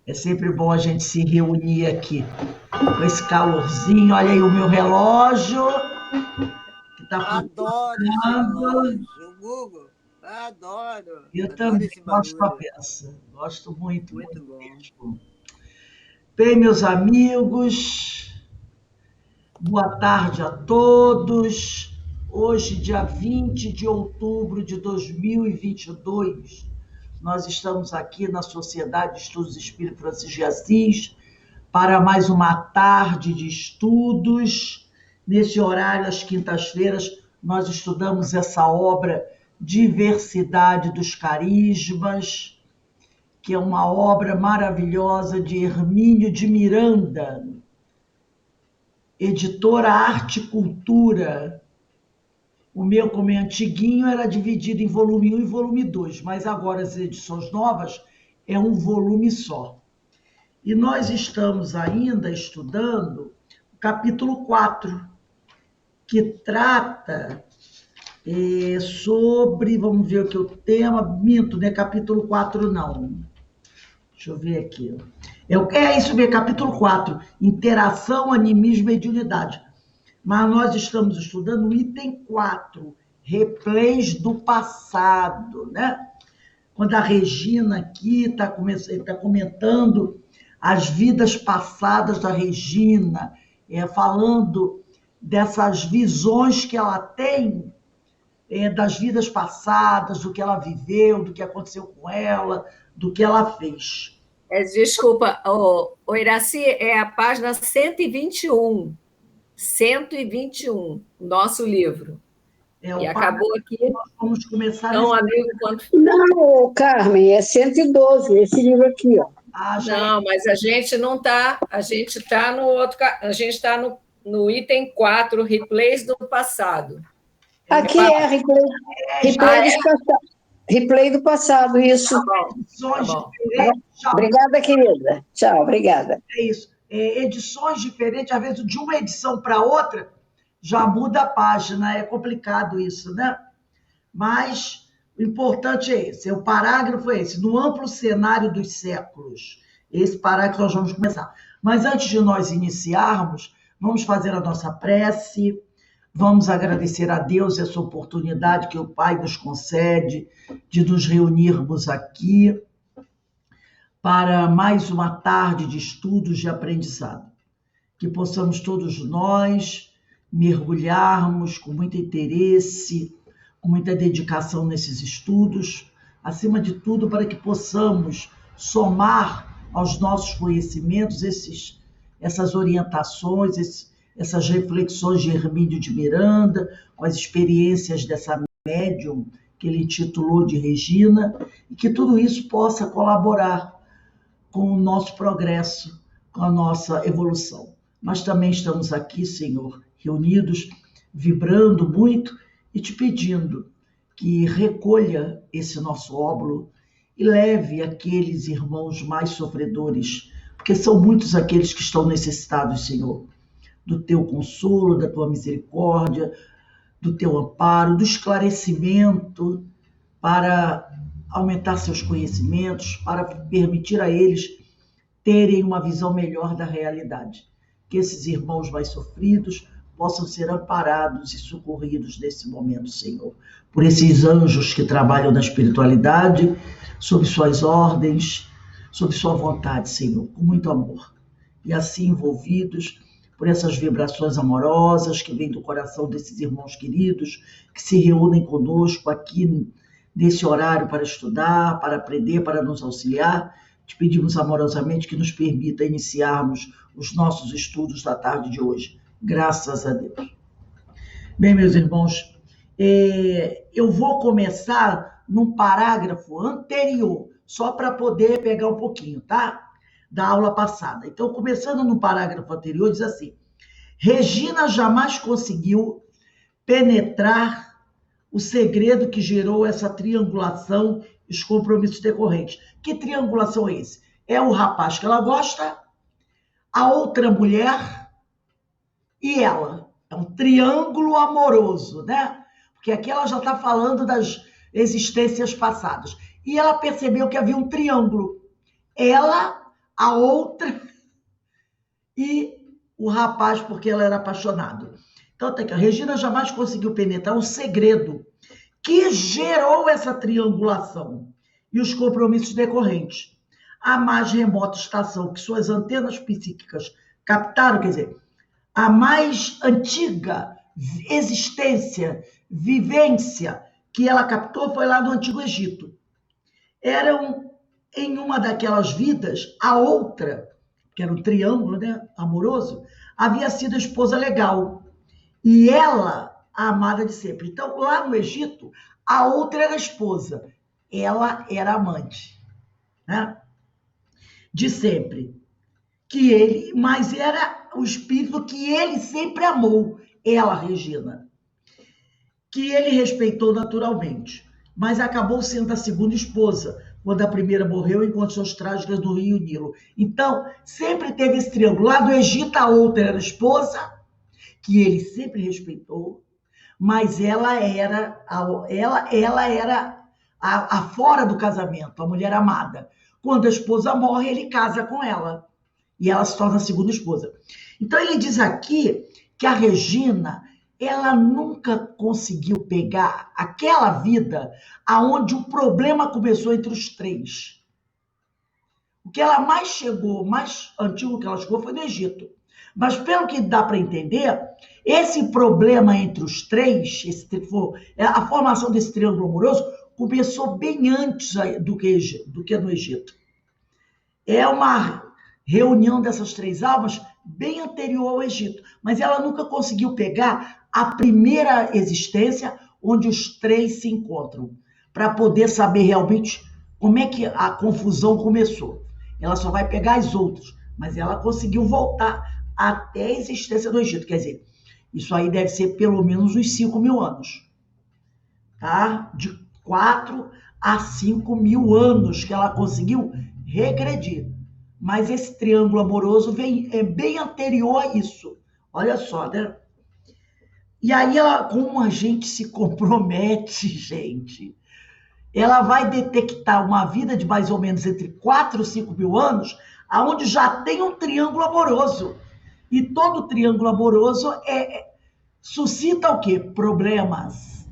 É sempre bom a gente se reunir aqui com esse calorzinho. Olha aí o meu relógio, que está Adoro esse funcionando. relógio. Google, adoro. Eu Adoro também esse gosto da barulho. peça. Gosto muito, Muito muito bom. mesmo. Bem, meus amigos, boa tarde a todos. Hoje, dia 20 de outubro de 2022, nós estamos aqui na Sociedade de Estudos Espírito Francisco de Assis para mais uma tarde de estudos. Nesse horário, às quintas-feiras, nós estudamos essa obra Diversidade dos Carismas, que é uma obra maravilhosa de Hermínio de Miranda, editora Arte e Cultura. O meu, como é antiguinho, era dividido em volume 1 e volume 2, mas agora as edições novas é um volume só. E nós estamos ainda estudando o capítulo 4, que trata sobre, vamos ver o que é o tema, minto, não é capítulo 4 não. Deixa eu ver aqui. É isso mesmo, capítulo 4, interação, animismo e mediunidade. Mas nós estamos estudando o item 4, replays do passado, né? Quando a Regina aqui está comentando as vidas passadas da Regina, falando dessas visões que ela tem das vidas passadas, do que ela viveu, do que aconteceu com ela, do que ela fez. Desculpa, o Iraci, é a página 121. 121, nosso livro. E acabou aqui. Nós vamos começar Então, amigo, quanto... Não, Carmen, é 112, esse livro aqui, ó. Não, mas a gente não está, a gente está no outro, a gente está no item 4, replays do passado. Aqui é replay do passado, isso. Tá bom. Obrigada, querida. Tchau, obrigada. É isso. Edições diferentes, às vezes de uma edição para outra, já muda a página, é complicado isso, né? Mas o importante é esse, o parágrafo é esse, no amplo cenário dos séculos. Esse parágrafo nós vamos começar. Mas antes de nós iniciarmos, vamos fazer a nossa prece, vamos agradecer a Deus essa oportunidade que o Pai nos concede de nos reunirmos aqui para mais uma tarde de estudos de aprendizado. Que possamos todos nós mergulharmos com muito interesse, com muita dedicação nesses estudos, acima de tudo para que possamos somar aos nossos conhecimentos essas orientações, essas reflexões de Hermínio de Miranda, com as experiências dessa médium que ele titulou de Regina, e que tudo isso possa colaborar com o nosso progresso, com a nossa evolução. Mas também estamos aqui, Senhor, reunidos, vibrando muito e te pedindo que recolha esse nosso óbolo e leve aqueles irmãos mais sofredores, porque são muitos aqueles que estão necessitados, Senhor, do teu consolo, da tua misericórdia, do teu amparo, do esclarecimento para aumentar seus conhecimentos, para permitir a eles terem uma visão melhor da realidade. Que esses irmãos mais sofridos possam ser amparados e socorridos nesse momento, Senhor, por esses anjos que trabalham na espiritualidade, sob suas ordens, sob sua vontade, Senhor, com muito amor. E assim envolvidos por essas vibrações amorosas que vêm do coração desses irmãos queridos, que se reúnem conosco aqui nesse horário para estudar, para aprender, para nos auxiliar, te pedimos amorosamente que nos permita iniciarmos os nossos estudos da tarde de hoje. Graças a Deus. Bem, meus irmãos, eu vou começar num parágrafo anterior, só para poder pegar um pouquinho, tá? Da aula passada. Então, começando no parágrafo anterior, diz assim: Regina jamais conseguiu penetrar o segredo que gerou essa triangulação e os compromissos decorrentes. Que triangulação é esse? É o rapaz que ela gosta, a outra mulher e ela. É um triângulo amoroso, né? Porque aqui ela já está falando das existências passadas. E ela percebeu que havia um triângulo. Ela, a outra e o rapaz, porque ela era apaixonado. Então, a Regina jamais conseguiu penetrar um segredo que gerou essa triangulação e os compromissos decorrentes. A mais remota estação que suas antenas psíquicas captaram, quer dizer, a mais antiga existência, vivência que ela captou foi lá no Antigo Egito. Em uma daquelas vidas, a outra, que era um triângulo, né, amoroso, havia sido a esposa legal. E ela, a amada de sempre. Então, lá no Egito, a outra era a esposa. Ela era amante, né? De sempre. Mas era o espírito que ele sempre amou. Ela, Regina. Que ele respeitou naturalmente. Mas acabou sendo a segunda esposa, quando a primeira morreu em condições trágicas no Rio Nilo. Então, sempre teve esse triângulo. Lá do Egito, a outra era a esposa, que ele sempre respeitou, mas ela era a fora do casamento, a mulher amada. Quando a esposa morre, ele casa com ela, e ela se torna a segunda esposa. Então, ele diz aqui que a Regina, ela nunca conseguiu pegar aquela vida aonde o problema começou entre os três. O que ela mais chegou, mais antigo que ela chegou, foi no Egito. Mas, pelo que dá para entender, esse problema entre os três, a formação desse triângulo amoroso, começou bem antes do que no Egito. É uma reunião dessas três almas bem anterior ao Egito. Mas ela nunca conseguiu pegar a primeira existência onde os três se encontram, para poder saber realmente como é que a confusão começou. Ela só vai pegar as outras, mas ela conseguiu voltar até a existência do Egito. Quer dizer, isso aí deve ser pelo menos uns 5.000 anos. Tá? De 4 a 5.000 anos que ela conseguiu regredir. Mas esse triângulo amoroso é bem anterior a isso. Olha só, né? E aí, como a gente se compromete, gente, ela vai detectar uma vida de mais ou menos entre 4 e 5.000 anos, onde já tem um triângulo amoroso. E todo triângulo amoroso suscita o quê? Problemas.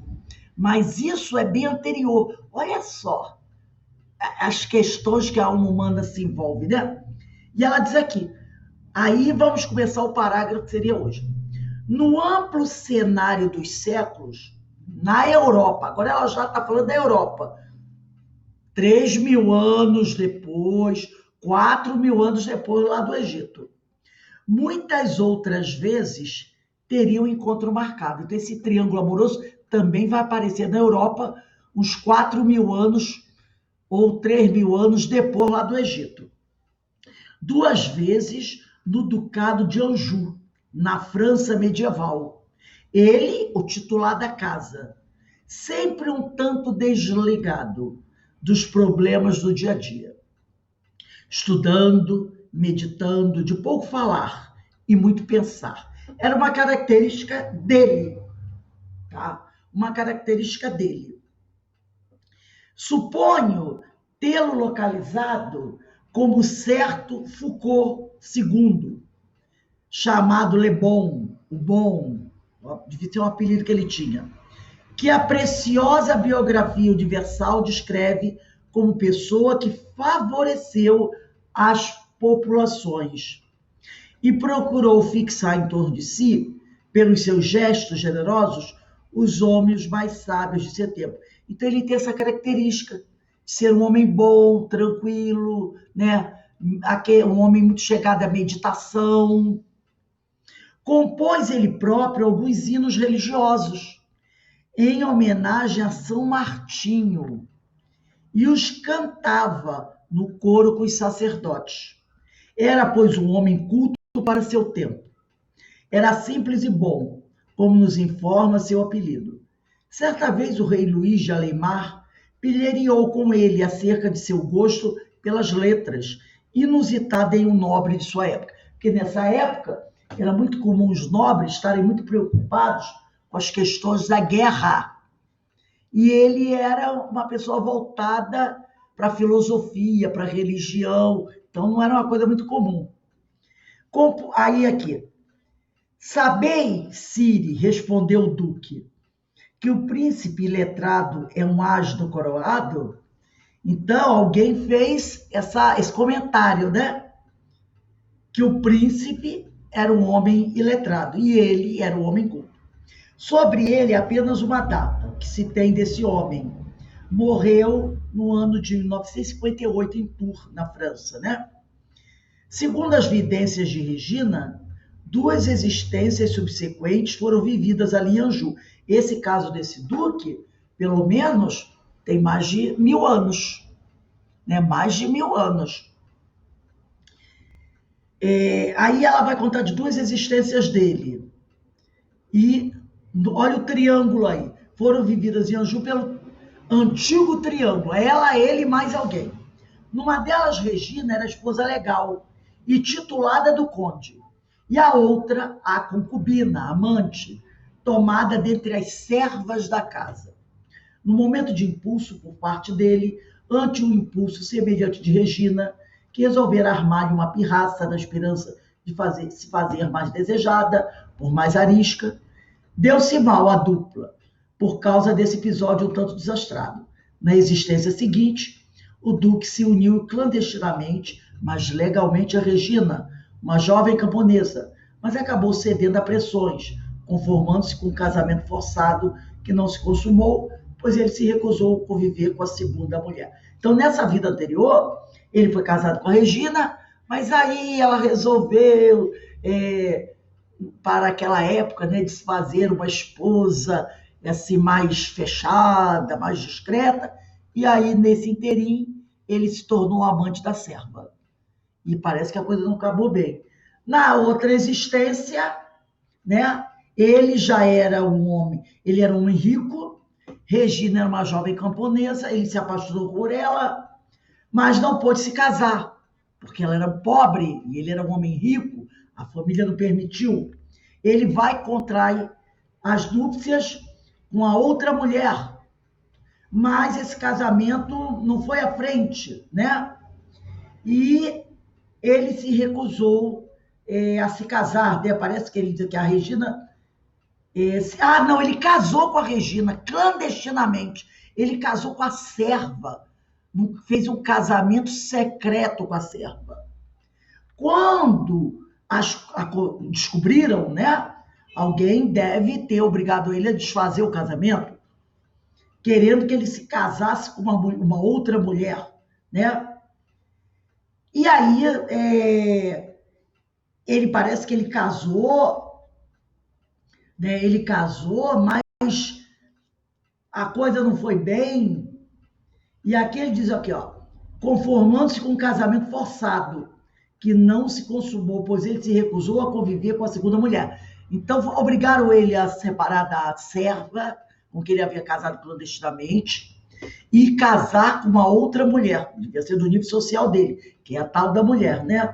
Mas isso é bem anterior. Olha só as questões que a alma humana se envolve, né? E ela diz aqui, aí vamos começar o parágrafo que seria hoje. No amplo cenário dos séculos, na Europa, agora ela já está falando da Europa, 3.000 anos depois, 4.000 anos depois lá do Egito. Muitas outras vezes teriam um encontro marcado. Então, esse triângulo amoroso também vai aparecer na Europa uns 4.000 anos ou 3.000 anos depois lá do Egito. 2 vezes no Ducado de Anjou, na França medieval. Ele, o titular da casa, sempre um tanto desligado dos problemas do dia a dia. Estudando, meditando, de pouco falar e muito pensar. Era uma característica dele, tá? Uma característica dele. Suponho tê-lo localizado como certo Foucault II, chamado Le Bon, o Bom, devia ter um apelido que ele tinha, que a preciosa biografia universal descreve como pessoa que favoreceu as populações e procurou fixar em torno de si, pelos seus gestos generosos, os homens mais sábios de seu tempo. Então ele tem essa característica de ser um homem bom, tranquilo, né? Um homem muito chegado à meditação. Compôs ele próprio alguns hinos religiosos em homenagem a São Martinho e os cantava no coro com os sacerdotes. Era, pois, um homem culto para seu tempo. Era simples e bom, como nos informa seu apelido. Certa vez o rei Luís de Alemar pilheriou com ele acerca de seu gosto pelas letras, inusitada em um nobre de sua época. Porque nessa época era muito comum os nobres estarem muito preocupados com as questões da guerra. E ele era uma pessoa voltada para a filosofia, para a religião, Então, não era uma coisa muito comum. Aí, aqui. Sabei, Ciri, respondeu o duque, que o príncipe letrado é um asno coroado? Então, alguém fez esse comentário, né? Que o príncipe era um homem iletrado e ele era um homem culto. Sobre ele, apenas uma data que se tem desse homem. Morreu no ano de 1958 em Tours, na França, né? Segundo as vidências de Regina, 2 existências subsequentes foram vividas ali em Anjou. Esse caso desse duque, pelo menos, tem mais de 1000 anos. Né? Mais de 1000 anos. Aí ela vai contar de 2 existências dele. E olha o triângulo aí. Foram vividas em Anjou pelo antigo triângulo. Ela, ele e mais alguém. Numa delas, Regina era a esposa legal e titulada do conde. E a outra, a concubina, a amante, tomada dentre as servas da casa. No momento de impulso por parte dele, ante o impulso semelhante de Regina, que resolvera armar uma pirraça na esperança de se fazer mais desejada, por mais arisca, deu-se mal a dupla, por causa desse episódio um tanto desastrado. Na existência seguinte, o duque se uniu clandestinamente, mas legalmente a Regina, uma jovem camponesa, mas acabou cedendo a pressões, conformando-se com um casamento forçado que não se consumou, pois ele se recusou a conviver com a segunda mulher. Então, nessa vida anterior, ele foi casado com a Regina, mas aí ela resolveu, para aquela época, né, de se fazer uma esposa assim, mais fechada, mais discreta, e aí, nesse interim, ele se tornou amante da serva. E parece que a coisa não acabou bem. Na outra existência, né, ele já era um homem, ele era um homem rico, Regina era uma jovem camponesa, ele se apaixonou por ela, mas não pôde se casar, porque ela era pobre e ele era um homem rico, a família não permitiu. Ele vai contrair as núpcias com a outra mulher, mas esse casamento não foi à frente, né? E ele se recusou a se casar, né? Parece que ele diz que a Regina... não, ele casou com a Regina clandestinamente. Ele casou com a serva, fez um casamento secreto com a serva. Quando descobriram, né? Alguém deve ter obrigado ele a desfazer o casamento, querendo que ele se casasse com uma outra mulher, né? E aí, ele parece que ele casou, né? Ele casou, mas a coisa não foi bem. E aqui ele diz aqui, ó, conformando-se com um casamento forçado, que não se consumou, pois ele se recusou a conviver com a segunda mulher. Então, obrigaram ele a separar da serva, com quem ele havia casado clandestinamente, e casar com uma outra mulher, devia ser do nível social dele, que é a tal da mulher, né?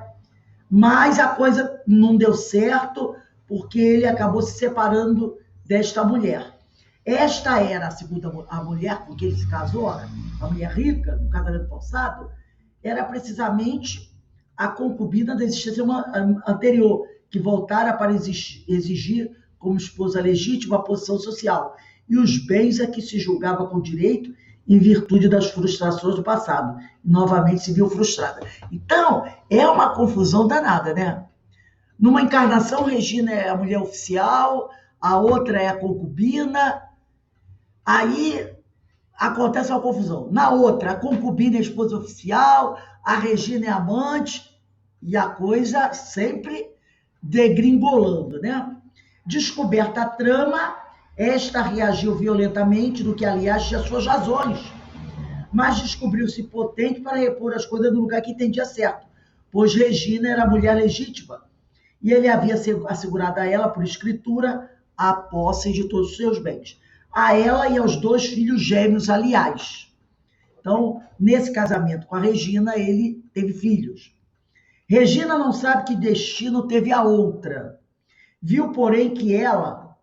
Mas a coisa não deu certo, porque ele acabou se separando desta mulher. Esta era a mulher com quem ele se casou, a mulher rica, no casamento forçado, era precisamente a concubina da existência anterior, que voltara para exigir como esposa legítima a posição social e os bens a que se julgava com direito em virtude das frustrações do passado. E novamente se viu frustrada. Então, é uma confusão danada, né? Numa encarnação, Regina é a mulher oficial, a outra é a concubina. Aí acontece uma confusão. Na outra, a concubina é a esposa oficial, a Regina é a amante, e a coisa sempre degringolando, né? Descoberta a trama, esta reagiu violentamente, do que, aliás, tinha suas razões, mas descobriu-se potente para repor as coisas no lugar que entendia certo, pois Regina era a mulher legítima, e ele havia assegurado a ela, por escritura, a posse de todos os seus bens. A ela e aos 2 filhos gêmeos, aliás. Então, nesse casamento com a Regina, ele teve filhos. Regina não sabe que destino teve a outra. Viu, porém, que ela,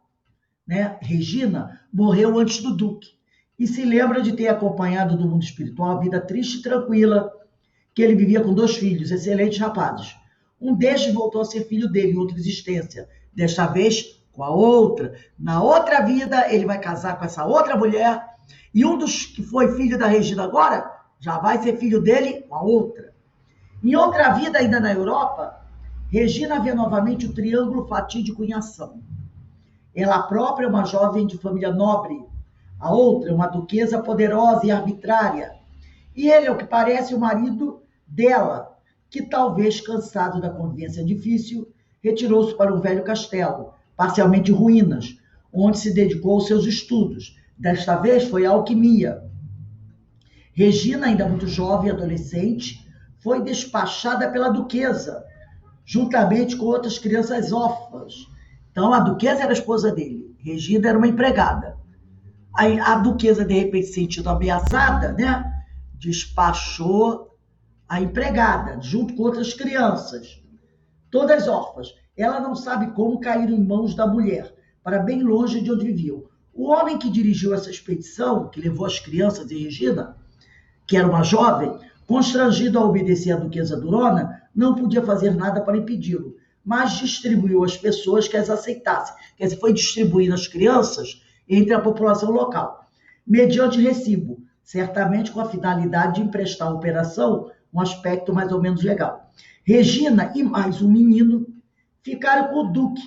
né, Regina, morreu antes do duque. E se lembra de ter acompanhado do mundo espiritual a vida triste e tranquila que ele vivia com 2 filhos, excelentes rapazes. Um destes voltou a ser filho dele em outra existência, desta vez com a outra. Na outra vida, ele vai casar com essa outra mulher, e um dos que foi filho da Regina agora, já vai ser filho dele com a outra. Em outra vida, ainda na Europa, Regina vê novamente o triângulo fatídico em ação. Ela própria é uma jovem de família nobre, a outra é uma duquesa poderosa e arbitrária, e ele é o que parece o marido dela, que talvez cansado da convivência difícil, retirou-se para um velho castelo, parcialmente em ruínas, onde se dedicou aos seus estudos. Desta vez foi a alquimia. Regina, ainda muito jovem e adolescente, foi despachada pela duquesa, juntamente com outras crianças órfãs. Então, a duquesa era a esposa dele, Regina era uma empregada. Aí, a duquesa, de repente, se sentindo ameaçada, né, despachou a empregada, junto com outras crianças, todas órfãs. Ela não sabe como caíram em mãos da mulher, para bem longe de onde viviam. O homem que dirigiu essa expedição, que levou as crianças e Regina, que era uma jovem, constrangido a obedecer à duquesa Durona, não podia fazer nada para impedi-lo, mas distribuiu as pessoas que as aceitassem. Quer dizer, foi distribuindo as crianças entre a população local, mediante recibo, certamente com a finalidade de emprestar à operação um aspecto mais ou menos legal. Regina e mais um menino ficaram com o duque.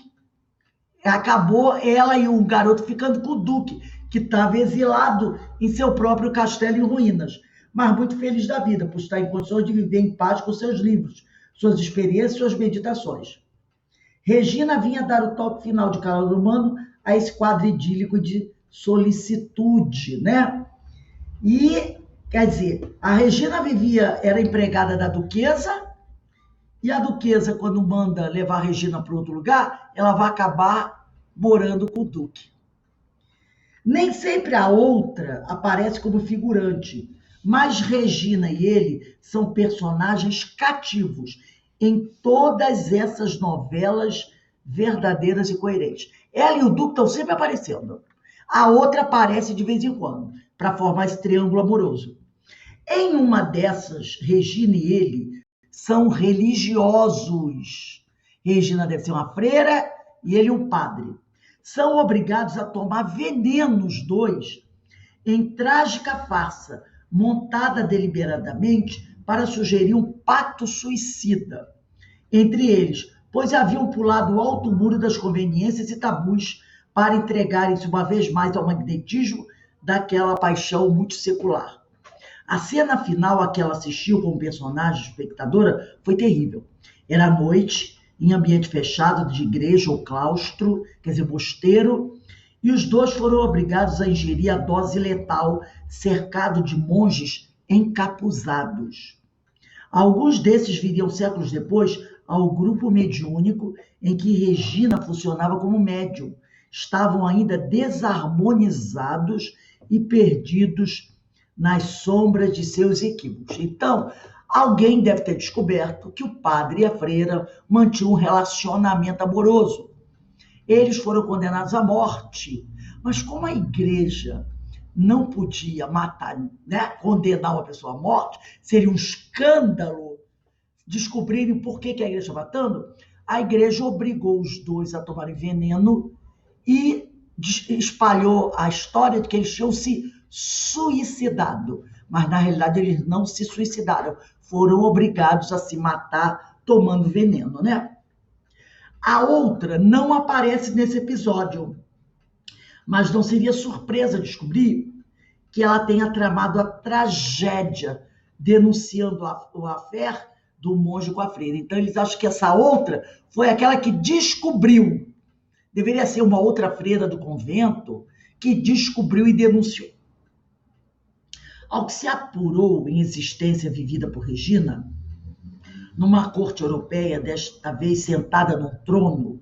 Acabou ela e um garoto ficando com o duque, que estava exilado em seu próprio castelo em ruínas, mas muito feliz da vida, por estar em condições de viver em paz com seus livros, suas experiências e suas meditações. Regina vinha dar o toque final de calor humano a esse quadro idílico de solicitude, né? E, quer dizer, a Regina era empregada da duquesa, e a duquesa, quando manda levar a Regina para outro lugar, ela vai acabar morando com o duque. Nem sempre a outra aparece como figurante, mas Regina e ele são personagens cativos em todas essas novelas verdadeiras e coerentes. Ela e o duque estão sempre aparecendo. A outra aparece de vez em quando, para formar esse triângulo amoroso. Em uma dessas, Regina e ele são religiosos. Regina deve ser uma freira e ele um padre. São obrigados a tomar veneno os dois em trágica farsa, montada deliberadamente para sugerir um pacto suicida entre eles, pois haviam pulado o alto muro das conveniências e tabus para entregarem-se uma vez mais ao magnetismo daquela paixão muito secular. A cena final a que ela assistiu como personagem espectadora foi terrível. Era noite, em ambiente fechado de igreja ou claustro, quer dizer, mosteiro, e os dois foram obrigados a ingerir a dose letal, cercado de monges encapuzados. Alguns desses viriam séculos depois ao grupo mediúnico em que Regina funcionava como médium. Estavam ainda desarmonizados e perdidos nas sombras de seus equívocos. Então, alguém deve ter descoberto que o padre e a freira mantinham um relacionamento amoroso. Eles foram condenados à morte, mas como a igreja não podia matar, né, condenar uma pessoa à morte, seria um escândalo descobrirem por que a igreja está matando, a igreja obrigou os dois a tomarem veneno e espalhou a história de que eles tinham se suicidado. Mas, na realidade, eles não se suicidaram. Foram obrigados a se matar tomando veneno, né? A outra não aparece nesse episódio, mas não seria surpresa descobrir que ela tenha tramado a tragédia, denunciando o affair do monge com a freira. Então, eles acham que essa outra foi aquela que descobriu. Deveria ser uma outra freira do convento que descobriu e denunciou. Ao que se apurou em existência vivida por Regina, numa corte europeia, desta vez sentada num trono,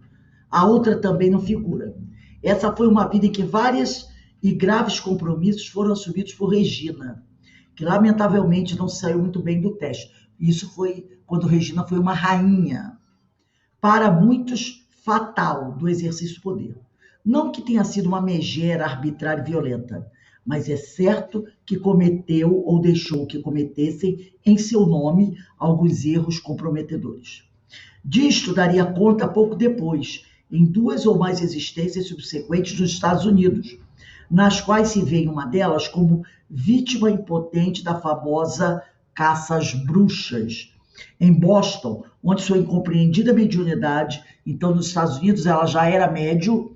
a outra também não figura. Essa foi uma vida em que vários e graves compromissos foram assumidos por Regina, que lamentavelmente não saiu muito bem do teste. Isso foi quando Regina foi uma rainha. Para muitos, fatal do exercício do poder. Não que tenha sido uma megera arbitrária e violenta, mas é certo que cometeu ou deixou que cometessem em seu nome alguns erros comprometedores. Disto daria conta pouco depois, em 2 ou mais existências subsequentes nos Estados Unidos, nas quais se vê uma delas como vítima impotente da famosa caça às bruxas, em Boston, onde sua incompreendida mediunidade, então nos Estados Unidos ela já era médium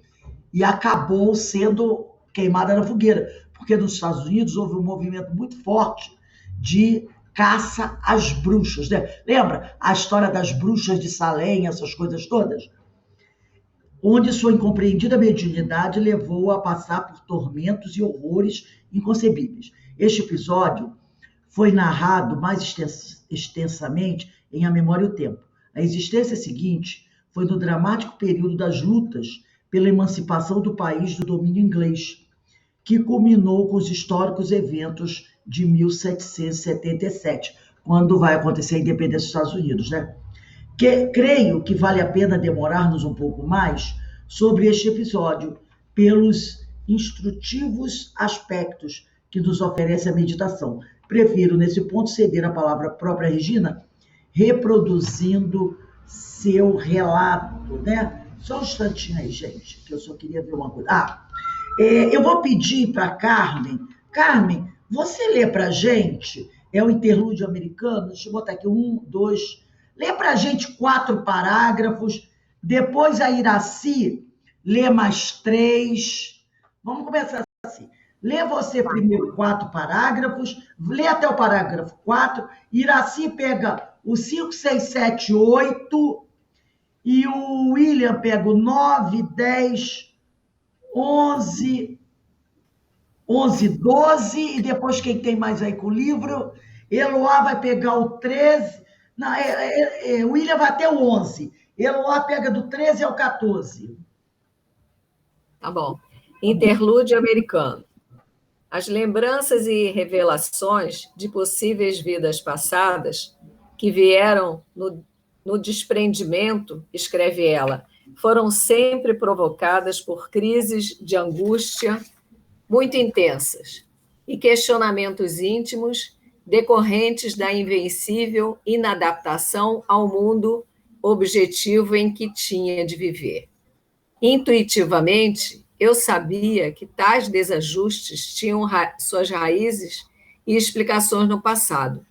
e acabou sendo queimada na fogueira, porque nos Estados Unidos houve um movimento muito forte de caça às bruxas, né? Lembra a história das bruxas de Salem, essas coisas todas? Onde sua incompreendida mediunidade levou a passar por tormentos e horrores inconcebíveis. Este episódio foi narrado mais extensamente em A Memória e o Tempo. A existência seguinte foi no dramático período das lutas pela emancipação do país do domínio inglês, que culminou com os históricos eventos de 1777, quando vai acontecer a independência dos Estados Unidos, né? Creio que vale a pena demorarmos um pouco mais sobre este episódio, pelos instrutivos aspectos que nos oferece a meditação. Prefiro, nesse ponto, ceder a palavra à própria Regina, reproduzindo seu relato, né? Só um instantinho aí, gente, que eu só queria ver uma coisa. Eu vou pedir para Carmen. Carmen, você lê para a gente, é o interlúdio americano, deixa eu botar aqui 1, 2, lê para a gente 4 parágrafos, depois a Iraci lê mais 3. Vamos começar assim. Lê você primeiro 4 parágrafos, lê até o parágrafo 4, Iraci pega o 5, 6, 7, 8, e o William pega o 9, 10, 11, 12, e depois quem tem mais aí com o livro, Eloá vai pegar o 13, não, o William vai até o 11, Eloá pega do 13 ao 14. Tá bom. Interlúdio americano. As lembranças e revelações de possíveis vidas passadas que vieram no desprendimento, escreve ela, foram sempre provocadas por crises de angústia muito intensas e questionamentos íntimos decorrentes da invencível inadaptação ao mundo objetivo em que tinha de viver. Intuitivamente, eu sabia que tais desajustes tinham suas raízes e explicações no passado.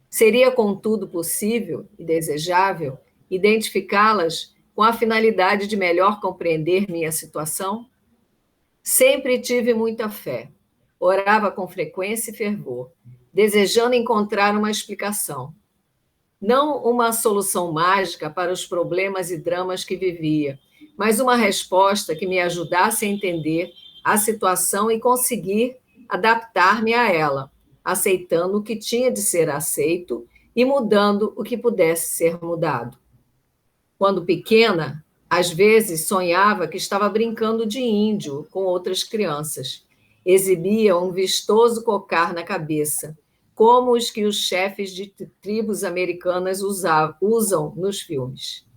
Seria, contudo, possível e desejável identificá-las com a finalidade de melhor compreender minha situação? Sempre tive muita fé, orava com frequência e fervor, desejando encontrar uma explicação. Não uma solução mágica para os problemas e dramas que vivia, mas uma resposta que me ajudasse a entender a situação e conseguir adaptar-me a ela, aceitando o que tinha de ser aceito e mudando o que pudesse ser mudado. Quando pequena, às vezes sonhava que estava brincando de índio com outras crianças. Exibia um vistoso cocar na cabeça, como os que os chefes de tribos americanas usam nos filmes.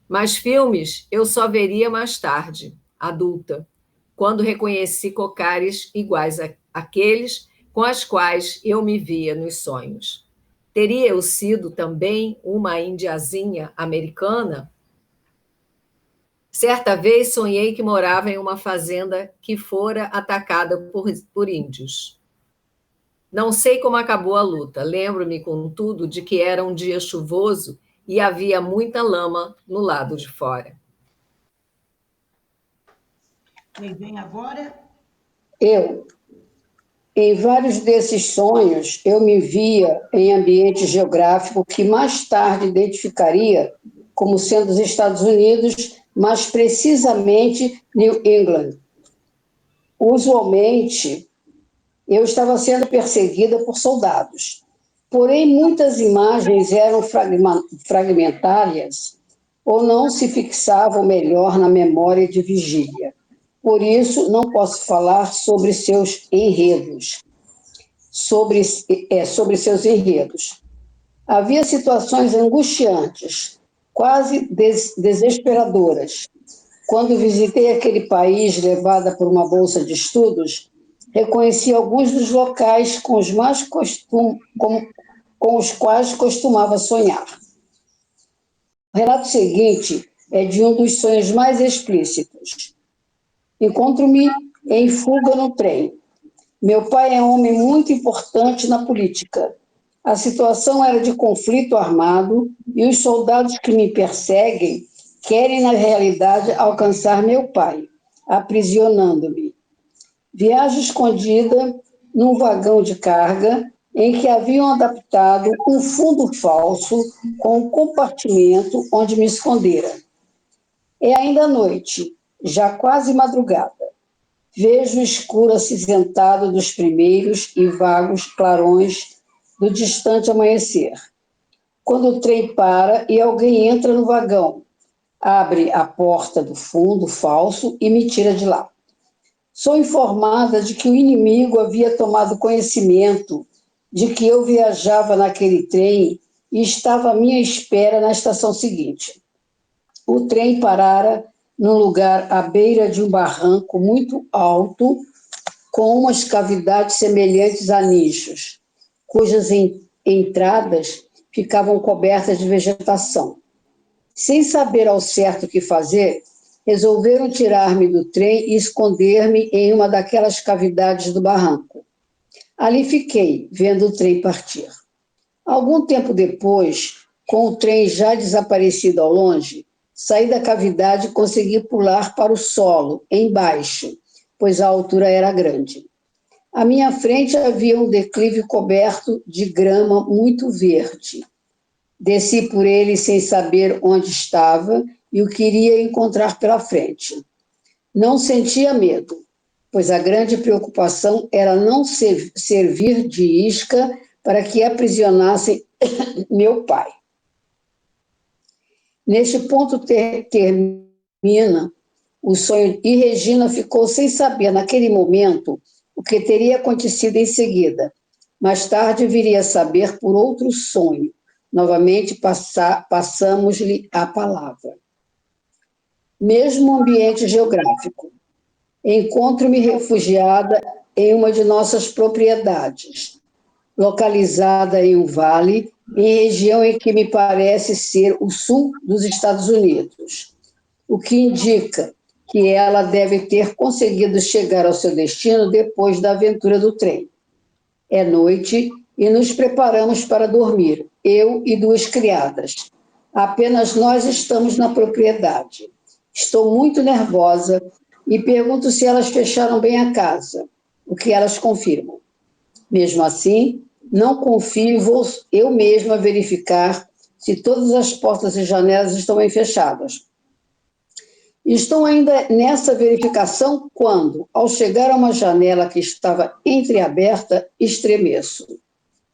Mas filmes eu só veria mais tarde, adulta, quando reconheci cocares iguais àqueles com as quais eu me via nos sonhos. Teria eu sido também uma indiazinha americana? Certa vez sonhei que morava em uma fazenda que fora atacada por índios. Não sei como acabou a luta. Lembro-me, contudo, de que era um dia chuvoso e havia muita lama no lado de fora. Quem vem agora? Eu. Em vários desses sonhos, eu me via em ambiente geográfico que mais tarde identificaria como sendo os Estados Unidos, mais precisamente New England. Usualmente, eu estava sendo perseguida por soldados, porém muitas imagens eram fragmentárias ou não se fixavam melhor na memória de vigília. Por isso, não posso falar sobre seus enredos. Sobre seus enredos. Havia situações angustiantes, quase desesperadoras. Quando visitei aquele país levada por uma bolsa de estudos, Reconheci alguns dos locais com os quais costumava sonhar. O relato seguinte é de um dos sonhos mais explícitos. Encontro-me em fuga no trem. Meu pai é um homem muito importante na política. A situação era de conflito armado e os soldados que me perseguem querem, na realidade, alcançar meu pai, aprisionando-me. Viajo escondida num vagão de carga em que haviam adaptado um fundo falso com um compartimento onde me escondera. É ainda noite, já quase madrugada. Vejo o escuro acinzentado dos primeiros e vagos clarões do distante amanhecer. Quando o trem para e alguém entra no vagão, abre a porta do fundo falso e me tira de lá. Sou informada de que o inimigo havia tomado conhecimento de que eu viajava naquele trem e estava à minha espera na estação seguinte. O trem parara num lugar à beira de um barranco muito alto, com umas cavidades semelhantes a nichos, cujas entradas ficavam cobertas de vegetação. Sem saber ao certo o que fazer, resolveram tirar-me do trem e esconder-me em uma daquelas cavidades do barranco. Ali fiquei, vendo o trem partir. Algum tempo depois, com o trem já desaparecido ao longe, saí da cavidade e consegui pular para o solo, embaixo, pois a altura era grande. À minha frente havia um declive coberto de grama muito verde. Desci por ele sem saber onde estava e o que iria encontrar pela frente. Não sentia medo, pois a grande preocupação era não servir de isca para que aprisionassem meu pai. Neste ponto termina o sonho e Regina ficou sem saber, naquele momento, o que teria acontecido em seguida. Mais tarde viria a saber por outro sonho. Novamente passamos-lhe a palavra. Mesmo ambiente geográfico. Encontro-me refugiada em uma de nossas propriedades, localizada em um vale, em região em que me parece ser o sul dos Estados Unidos, o que indica que ela deve ter conseguido chegar ao seu destino depois da aventura do trem. É noite e nos preparamos para dormir, eu e duas criadas. Apenas nós estamos na propriedade. Estou muito nervosa e pergunto se elas fecharam bem a casa, o que elas confirmam. Mesmo assim, não confio e vou eu mesma verificar se todas as portas e janelas estão bem fechadas. Estou ainda nessa verificação quando, ao chegar a uma janela que estava entreaberta, estremeço.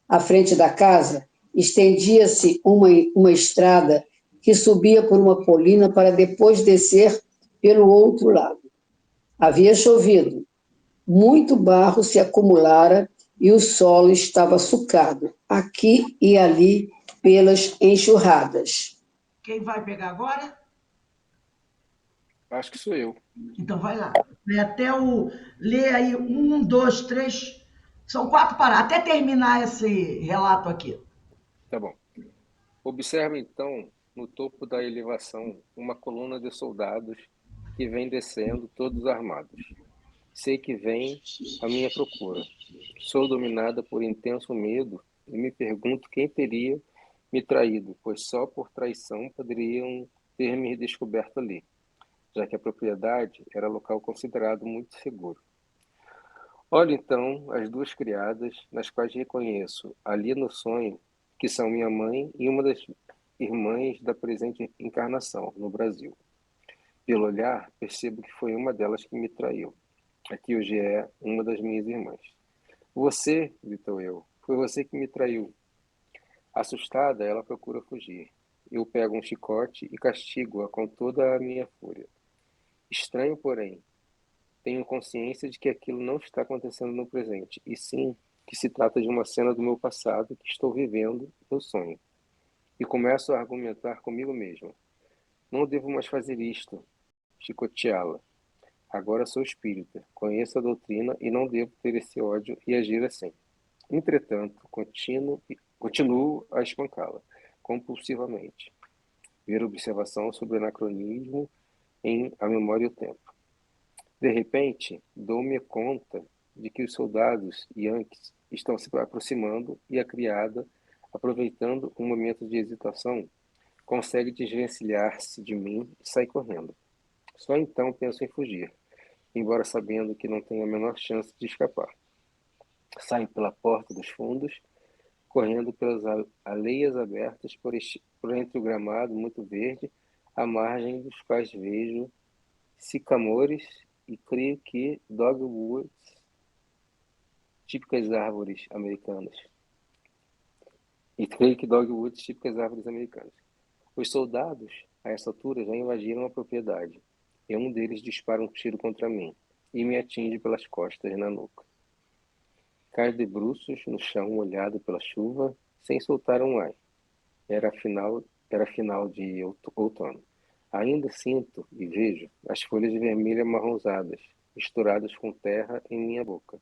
À frente da casa, estendia-se uma estrada que subia por uma colina para depois descer pelo outro lado. Havia chovido. Muito barro se acumulara e o solo estava sucado, aqui e ali, pelas enxurradas. Quem vai pegar agora? Acho que sou eu. Então vai lá. Lê até o. Lê aí um, dois, três. São quatro parágrafos, até terminar esse relato aqui. Tá bom. Observa então, no topo da elevação, uma coluna de soldados que vem descendo, todos armados. Sei que vem à minha procura. Sou dominada por intenso medo e me pergunto quem teria me traído, pois só por traição poderiam ter me descoberto ali, já que a propriedade era local considerado muito seguro. Olho então as duas criadas, nas quais reconheço, ali no sonho, que são minha mãe e uma das irmãs da presente encarnação, no Brasil. Pelo olhar, percebo que foi uma delas que me traiu. Aqui hoje é uma das minhas irmãs. Você, gritou eu, foi você que me traiu. Assustada, ela procura fugir. Eu pego um chicote e castigo-a com toda a minha fúria. Estranho, porém, tenho consciência de que aquilo não está acontecendo no presente, e sim que se trata de uma cena do meu passado que estou vivendo no sonho. E começo a argumentar comigo mesmo. Não devo mais fazer isto, chicoteá-la. Agora sou espírita, conheço a doutrina e não devo ter esse ódio e agir assim. Entretanto, continuo a espancá-la, compulsivamente. Ver observação sobre o anacronismo em A Memória e o Tempo. De repente, dou-me conta de que os soldados yankees estão se aproximando e a criada, aproveitando um momento de hesitação, consegue desvencilhar-se de mim e sai correndo. Só então penso em fugir, embora sabendo que não tenho a menor chance de escapar. Saio pela porta dos fundos, correndo pelas aleias abertas por entre o gramado muito verde, à margem dos quais vejo sicamores e creio que dogwoods, típicas árvores americanas. Os soldados, a essa altura, já invadiram a propriedade, e um deles dispara um tiro contra mim e me atinge pelas costas na nuca. Caio de bruços no chão molhado pela chuva, sem soltar um ai. Era final de outono. Ainda sinto e vejo as folhas vermelhas amarronzadas, misturadas com terra em minha boca.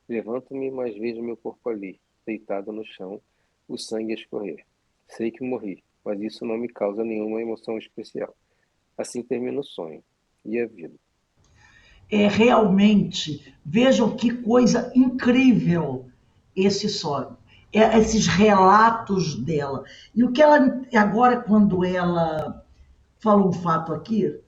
Levanto-me, mas vejo meu corpo ali, deitado no chão, o sangue a escorrer. Sei que morri, mas isso não me causa nenhuma emoção especial. Assim termina o sonho e a vida. Realmente, vejam que coisa incrível esse sonho, esses relatos dela. E o que ela, agora, quando ela falou um fato aqui,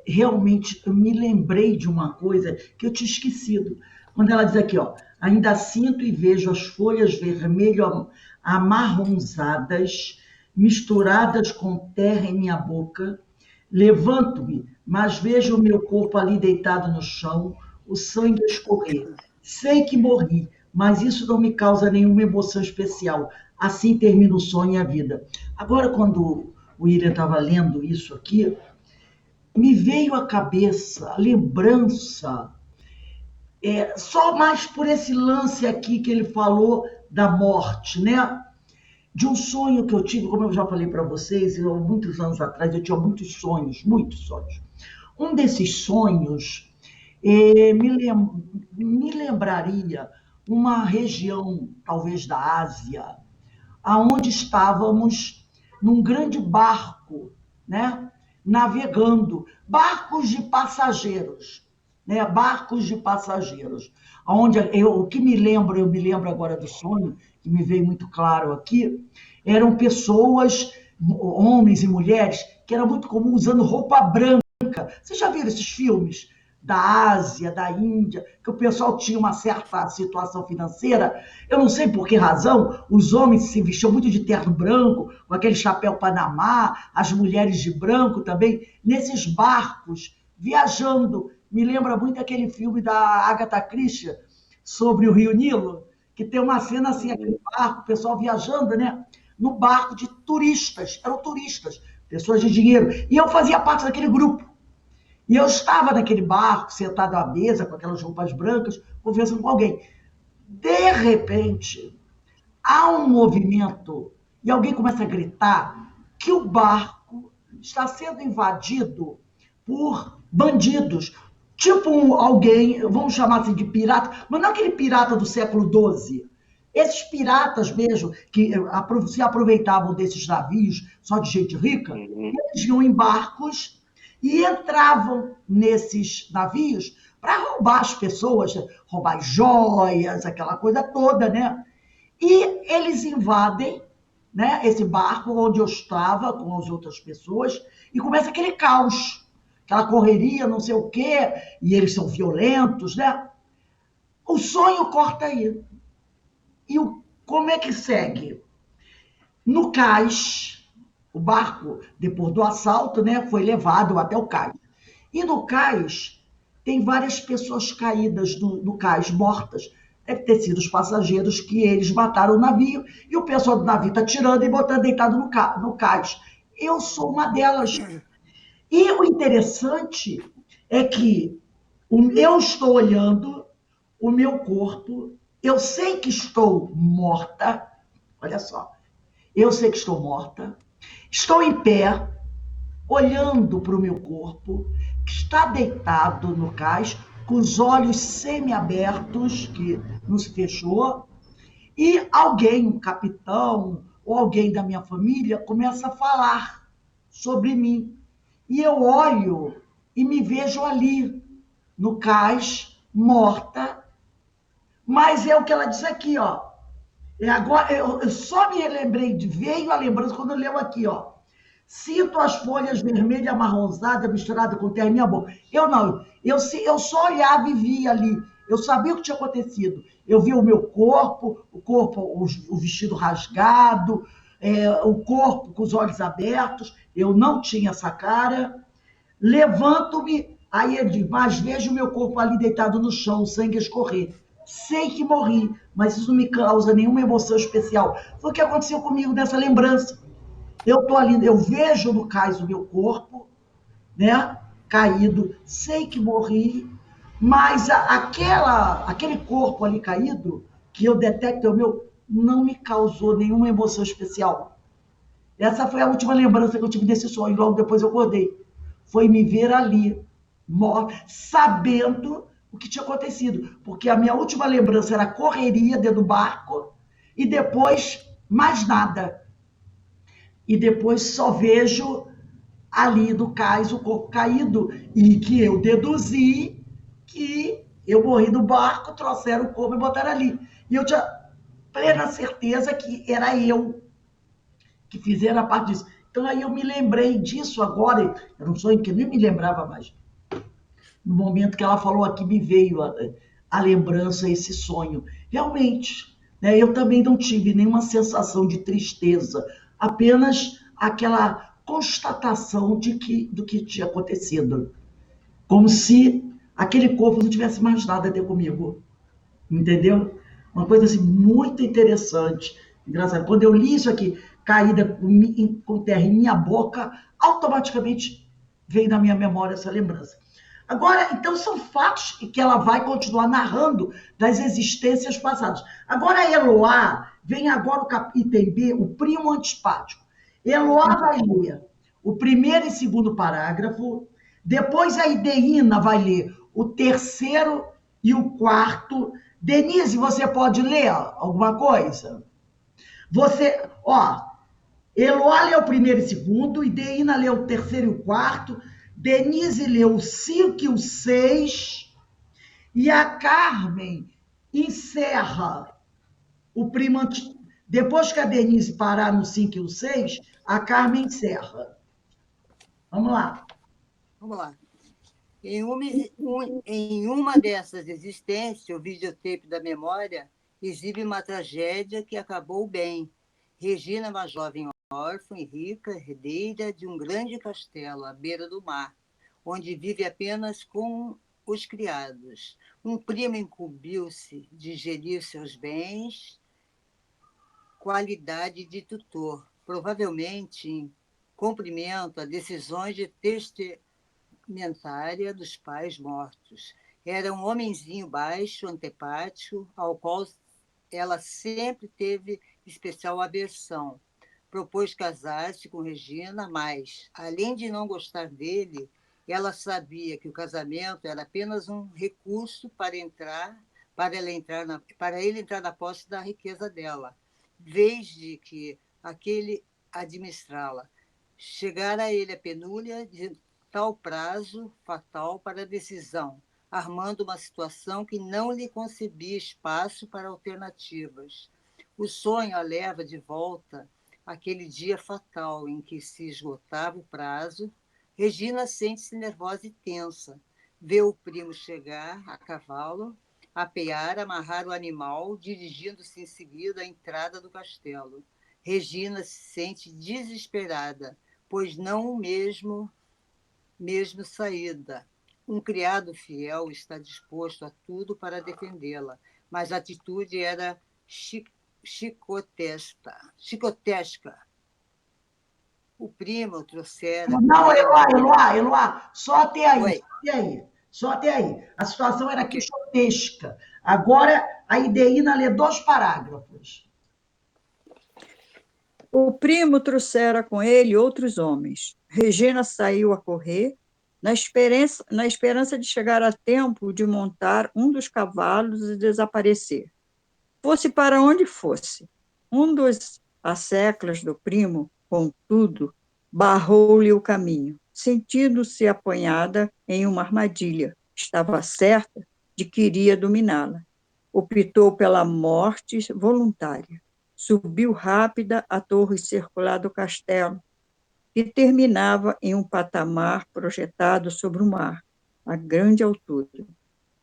realmente eu me lembrei de uma coisa que eu tinha esquecido. Quando ela diz aqui, ó, ainda sinto e vejo as folhas vermelho amarronzadas, misturadas com terra em minha boca. Levanto-me, mas vejo o meu corpo ali deitado no chão, o sangue a escorrer. Sei que morri, mas isso não me causa nenhuma emoção especial. Assim termina o sonho e a vida. Agora, quando o William estava lendo isso aqui, me veio à cabeça a lembrança, só mais por esse lance aqui que ele falou da morte, né? De um sonho que eu tive, como eu já falei para vocês, muitos anos atrás eu tinha muitos sonhos. Um desses sonhos me lembraria uma região, talvez da Ásia, aonde estávamos num grande barco, né, navegando, barcos de passageiros, né, barcos de passageiros, onde eu me lembro agora do sonho, que me veio muito claro aqui, eram pessoas, homens e mulheres, que era muito comum usando roupa branca. Vocês já viram esses filmes da Ásia, da Índia, que o pessoal tinha uma certa situação financeira? Eu não sei por que razão, os homens se vestiam muito de terno branco, com aquele chapéu Panamá, as mulheres de branco também, nesses barcos, viajando. Me lembra muito aquele filme da Agatha Christie, sobre o Rio Nilo, que tem uma cena assim, aquele barco, o pessoal viajando, né? No barco de turistas, eram turistas, pessoas de dinheiro. E eu fazia parte daquele grupo. E eu estava naquele barco, sentado à mesa, com aquelas roupas brancas, conversando com alguém. De repente, há um movimento e alguém começa a gritar que o barco está sendo invadido por bandidos. Tipo alguém, vamos chamar assim de pirata, mas não aquele pirata do século XII. Esses piratas mesmo, que se aproveitavam desses navios só de gente rica, eles iam em barcos e entravam nesses navios para roubar as pessoas, roubar joias, aquela coisa toda, né? E eles invadem, né, esse barco onde eu estava com as outras pessoas e começa aquele caos, aquela correria, não sei o quê, e eles são violentos, né? O sonho corta aí. E como é que segue? No cais, o barco, depois do assalto, né, foi levado até o cais. E no cais, tem várias pessoas caídas no cais, mortas. Deve ter sido os passageiros que eles mataram o navio, e o pessoal do navio está tirando e botando deitado no cais. Eu sou uma delas. E o interessante é que eu estou olhando o meu corpo, eu sei que estou morta, olha só, eu sei que estou morta, estou em pé, olhando para o meu corpo, que está deitado no cais, com os olhos semiabertos, que não se fechou, e alguém, um capitão ou alguém da minha família, começa a falar sobre mim. E eu olho e me vejo ali, no cais, morta. Mas é o que ela disse aqui, ó. Agora, eu só me lembrei veio a lembrança quando eu leio aqui, ó. Sinto as folhas vermelhas amarronzadas misturadas com terra em minha boca. Eu não, eu só olhava e via ali. Eu sabia o que tinha acontecido. Eu vi o meu corpo, o vestido rasgado, o corpo com os olhos abertos. Eu não tinha essa cara. Levanto-me, aí ele diz, mas vejo o meu corpo ali deitado no chão, o sangue a escorrer. Sei que morri, mas isso não me causa nenhuma emoção especial. Foi o que aconteceu comigo nessa lembrança. Eu tô ali, eu vejo no cais o meu corpo, né, caído, sei que morri, mas aquele corpo ali caído, que eu detecto é o meu, não me causou nenhuma emoção especial. Essa foi a última lembrança que eu tive desse sonho, logo depois eu acordei. Foi me ver ali, sabendo o que tinha acontecido, porque a minha última lembrança era a correria dentro do barco, e depois mais nada. E depois só vejo ali no cais o corpo caído, e que eu deduzi que eu morri no barco, trouxeram o corpo e botaram ali. E eu tinha plena certeza que era eu que fizeram a parte disso. Então aí eu me lembrei disso agora, era um sonho que eu nem me lembrava mais. No momento que ela falou aqui, me veio a lembrança, esse sonho. Realmente, né, eu também não tive nenhuma sensação de tristeza, apenas aquela constatação do que tinha acontecido. Como se aquele corpo não tivesse mais nada a ver comigo. Entendeu? Uma coisa assim muito interessante, engraçado. Quando eu li isso aqui, caída com terra em minha boca, automaticamente veio na minha memória essa lembrança. Agora, então, são fatos que ela vai continuar narrando das existências passadas. Agora, a Eloá, vem agora o item B, o primo antipático. Eloá vai ler o primeiro e segundo parágrafo, depois a Ideína vai ler o terceiro e o quarto. Denise, você pode ler alguma coisa? Você, ó, Eloá leu o primeiro e segundo, Ideína leu o terceiro e o quarto, Denise leu o 5 e o 6, e a Carmen encerra o primo. Depois que a Denise parar no 5 e o 6, a Carmen encerra. Vamos lá. Vamos lá. Em uma dessas existências, o videotape da memória exibe uma tragédia que acabou bem. Regina é uma jovem órfã e rica, herdeira de um grande castelo à beira do mar, onde vive apenas com os criados. Um primo incumbiu-se de gerir seus bens, qualidade de tutor, provavelmente em cumprimento a decisões de testamentária dos pais mortos. Era um homenzinho baixo, antipático, ao qual ela sempre teve especial aversão. Propôs casar-se com Regina, mas, além de não gostar dele, ela sabia que o casamento era apenas um recurso para ele entrar na posse da riqueza dela, vez de que aquele administrá-la. Chegara a ele a penúria de tal prazo fatal para a decisão, armando uma situação que não lhe concebia espaço para alternativas. O sonho a leva de volta àquele dia fatal em que se esgotava o prazo. Regina sente-se nervosa e tensa. Vê o primo chegar a cavalo, apear, amarrar o animal, dirigindo-se em seguida à entrada do castelo. Regina se sente desesperada, pois não o mesmo saída. Um criado fiel está disposto a tudo para defendê-la, mas a atitude era chicotesca. O primo trouxera... Não, Eloá, só até aí, só até aí. A situação era quixotesca. Agora, a Ideína lê 2 parágrafos. O primo trouxera com ele outros homens. Regina saiu a correr, na esperança de chegar a tempo de montar um dos cavalos e desaparecer. Fosse para onde fosse. Um dos asseclas do primo, contudo, barrou-lhe o caminho, sentindo-se apanhada em uma armadilha. Estava certa de que iria dominá-la. Optou pela morte voluntária. Subiu rápida a torre circular do castelo, que terminava em um patamar projetado sobre o mar, a grande altura.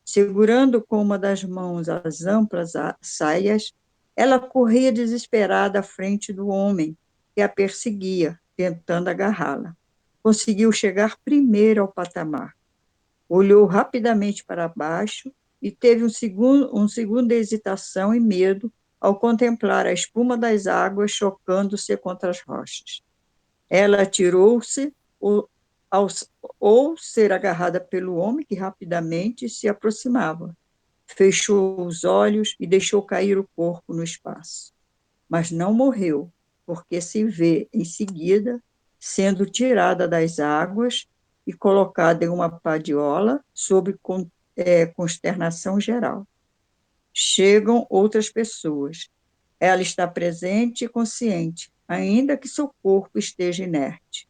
Segurando com uma das mãos as amplas saias, ela corria desesperada à frente do homem que a perseguia, tentando agarrá-la. Conseguiu chegar primeiro ao patamar. Olhou rapidamente para baixo e teve um segundo de hesitação e medo ao contemplar a espuma das águas chocando-se contra as rochas. Ela atirou-se ou ser agarrada pelo homem que rapidamente se aproximava. Fechou os olhos e deixou cair o corpo no espaço. Mas não morreu, porque se vê em seguida sendo tirada das águas e colocada em uma padiola sob consternação geral. Chegam outras pessoas. Ela está presente e consciente, ainda que seu corpo esteja inerte.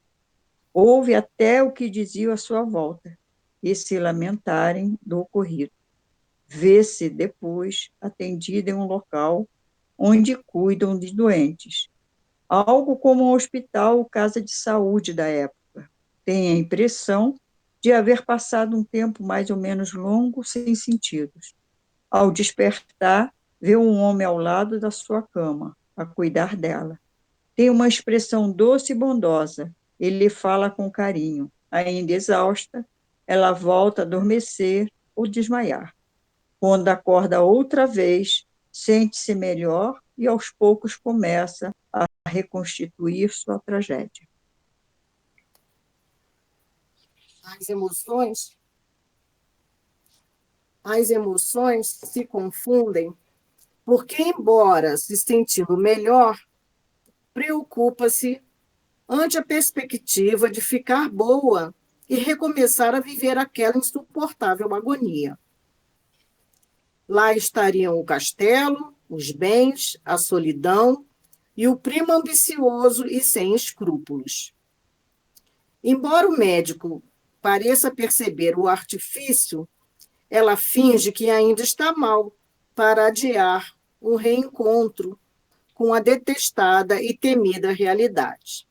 Ouve até o que diziam à sua volta e se lamentarem do ocorrido. Vê-se depois atendida em um local onde cuidam de doentes, algo como um hospital ou casa de saúde da época. Tem a impressão de haver passado um tempo mais ou menos longo sem sentidos. Ao despertar, vê um homem ao lado da sua cama, a cuidar dela. Tem uma expressão doce e bondosa. Ele fala com carinho. Ainda exausta, ela volta a adormecer ou desmaiar. Quando acorda outra vez, sente-se melhor e aos poucos começa a reconstituir sua tragédia. As emoções se confundem porque, embora se sentindo melhor, preocupa-se ante a perspectiva de ficar boa e recomeçar a viver aquela insuportável agonia. Lá estariam o castelo, os bens, a solidão e o primo ambicioso e sem escrúpulos. Embora o médico pareça perceber o artifício, ela finge que ainda está mal para adiar um reencontro com a detestada e temida realidade.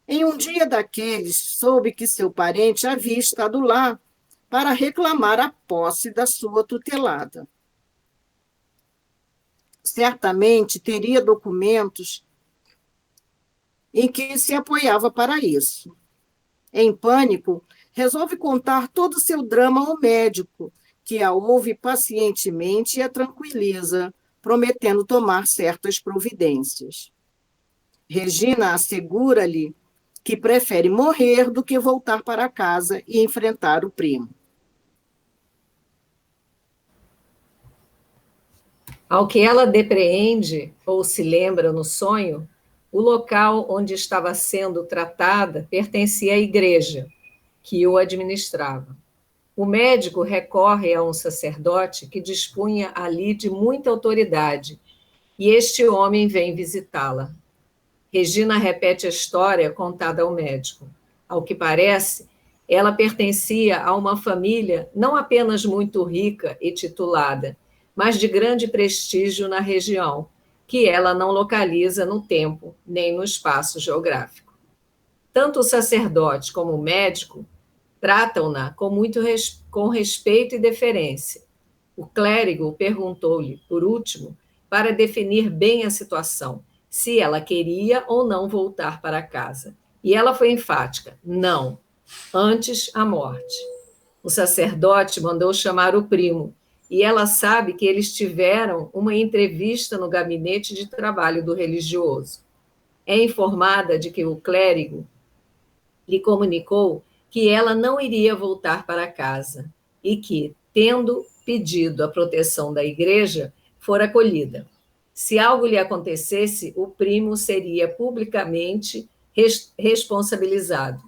Em um dia daqueles, soube que seu parente havia estado lá para reclamar a posse da sua tutelada. Certamente teria documentos em que se apoiava para isso. Em pânico, resolve contar todo o seu drama ao médico, que a ouve pacientemente e a tranquiliza, prometendo tomar certas providências. Regina assegura-lhe que prefere morrer do que voltar para casa e enfrentar o primo. Ao que ela depreende ou se lembra no sonho, o local onde estava sendo tratada pertencia à igreja, que o administrava. O médico recorre a um sacerdote que dispunha ali de muita autoridade, e este homem vem visitá-la. Regina repete a história contada ao médico. Ao que parece, ela pertencia a uma família não apenas muito rica e titulada, mas de grande prestígio na região, que ela não localiza no tempo nem no espaço geográfico. Tanto o sacerdote como o médico tratam-na com respeito e deferência. O clérigo perguntou-lhe, por último, para definir bem a situação, se ela queria ou não voltar para casa. E ela foi enfática: não, antes a morte. O sacerdote mandou chamar o primo, e ela sabe que eles tiveram uma entrevista no gabinete de trabalho do religioso. É informada de que o clérigo lhe comunicou que ela não iria voltar para casa e que, tendo pedido a proteção da igreja, fora acolhida. Se algo lhe acontecesse, o primo seria publicamente responsabilizado.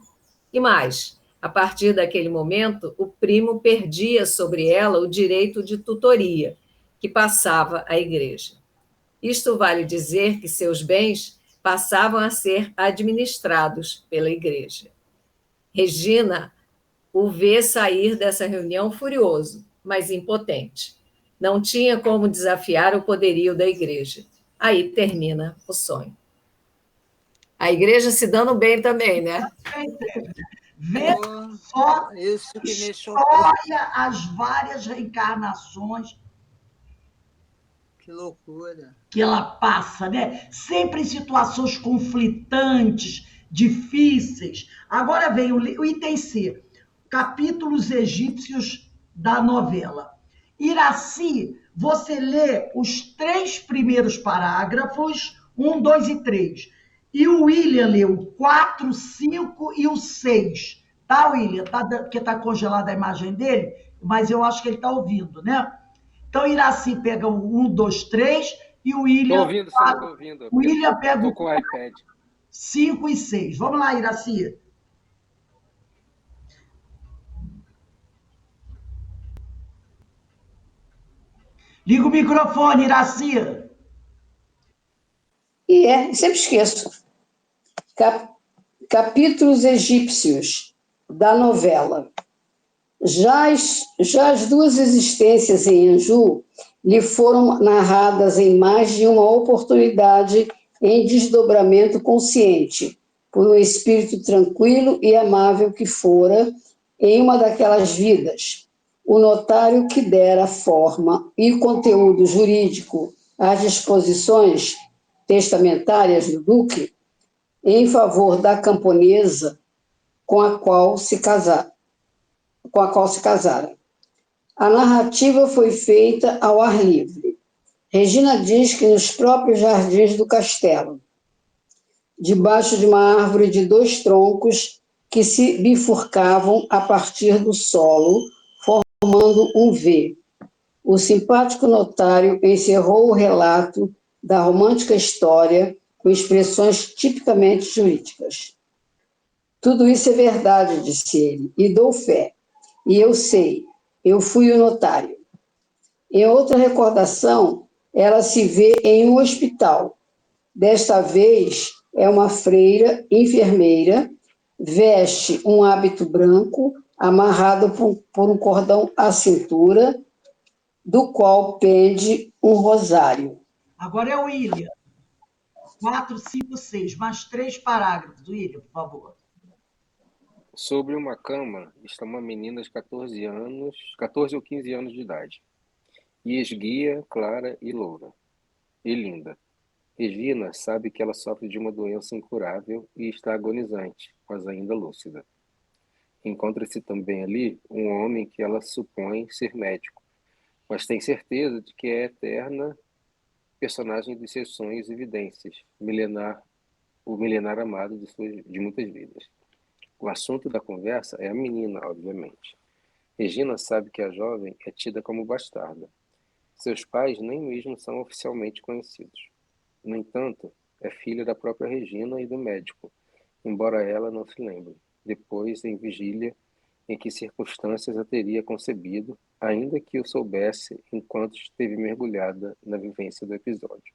E mais, a partir daquele momento, o primo perdia sobre ela o direito de tutoria, que passava à igreja. Isto vale dizer que seus bens passavam a ser administrados pela igreja. Regina o vê sair dessa reunião furioso, mas impotente. Não tinha como desafiar o poderio da igreja. Aí termina o sonho. A igreja se dando bem também, né? Vê Oh, só isso que me chocou. olha as várias reencarnações Que loucura. que ela passa, né? Sempre em situações conflitantes, difíceis. Agora vem o item C, capítulos egípcios da novela. Iraci, você lê os 3 primeiros parágrafos, 1, 2 e 3. E o William leu o 4, 5 e o 6. Tá, William? Porque tá congelada a imagem dele, mas eu acho que ele tá ouvindo, né? Então, Iraci pega o 1, 2, 3 e o William. Estou ouvindo, sim, estou ouvindo. O William pega Estou o com o iPad. 5 e 6. Vamos lá, Iraci. Liga o microfone, Iraci. Sempre esqueço. Capítulos egípcios da novela. Já as 2 existências em Anju lhe foram narradas em mais de uma oportunidade em desdobramento consciente, por um espírito tranquilo e amável que fora, em uma daquelas vidas, o notário que dera forma e conteúdo jurídico às disposições testamentárias do duque em favor da camponesa com a qual se casara. A narrativa foi feita ao ar livre. Regina diz que nos próprios jardins do castelo, debaixo de uma árvore de 2 troncos que se bifurcavam a partir do solo, formando um V. O simpático notário encerrou o relato da romântica história com expressões tipicamente jurídicas. Tudo isso é verdade, disse ele, e dou fé. E eu sei, eu fui o notário. Em outra recordação, ela se vê em um hospital. Desta vez, é uma freira enfermeira, veste um hábito branco, amarrado por um cordão à cintura, do qual pende um rosário. Agora é o William. 4, 5, 6. Mais 3 parágrafos. William, por favor. Sobre uma cama está uma menina de 14 ou 15 anos de idade, e esguia, clara e loura, e linda. Regina sabe que ela sofre de uma doença incurável e está agonizante, mas ainda lúcida. Encontra-se também ali um homem que ela supõe ser médico, mas tem certeza de que é eterna personagem de seus sonhos e vidências, o milenar amado de muitas vidas. O assunto da conversa é a menina, obviamente. Regina sabe que a jovem é tida como bastarda. Seus pais nem mesmo são oficialmente conhecidos. No entanto, é filha da própria Regina e do médico, embora ela não se lembre, depois em vigília, em que circunstâncias a teria concebido, ainda que o soubesse enquanto esteve mergulhada na vivência do episódio.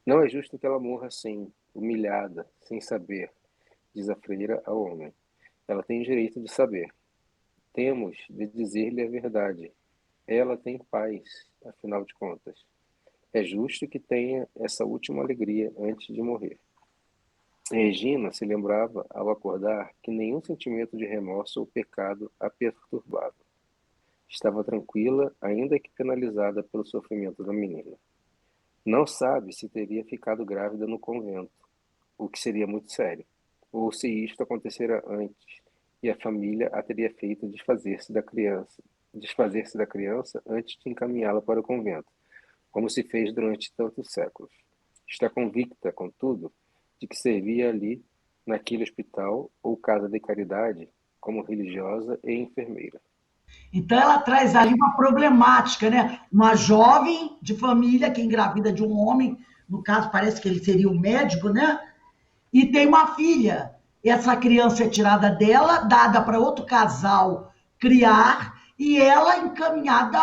Não é justo que ela morra assim, humilhada, sem saber, diz a freira ao homem. Ela tem direito de saber. Temos de dizer-lhe a verdade. Ela tem paz, afinal de contas. É justo que tenha essa última alegria antes de morrer. Regina se lembrava, ao acordar, que nenhum sentimento de remorso ou pecado a perturbava. Estava tranquila, ainda que penalizada pelo sofrimento da menina. Não sabe se teria ficado grávida no convento, o que seria muito sério, ou se isto acontecera antes e a família a teria feito desfazer-se da criança antes de encaminhá-la para o convento, como se fez durante tantos séculos. Está convicta, contudo, de que servia ali, naquele hospital ou casa de caridade, como religiosa e enfermeira. Então, ela traz ali uma problemática, né? Uma jovem de família que engravida de um homem, no caso, parece que ele seria um médico, né? E tem uma filha essa criança é tirada dela, dada para outro casal criar, e ela encaminhada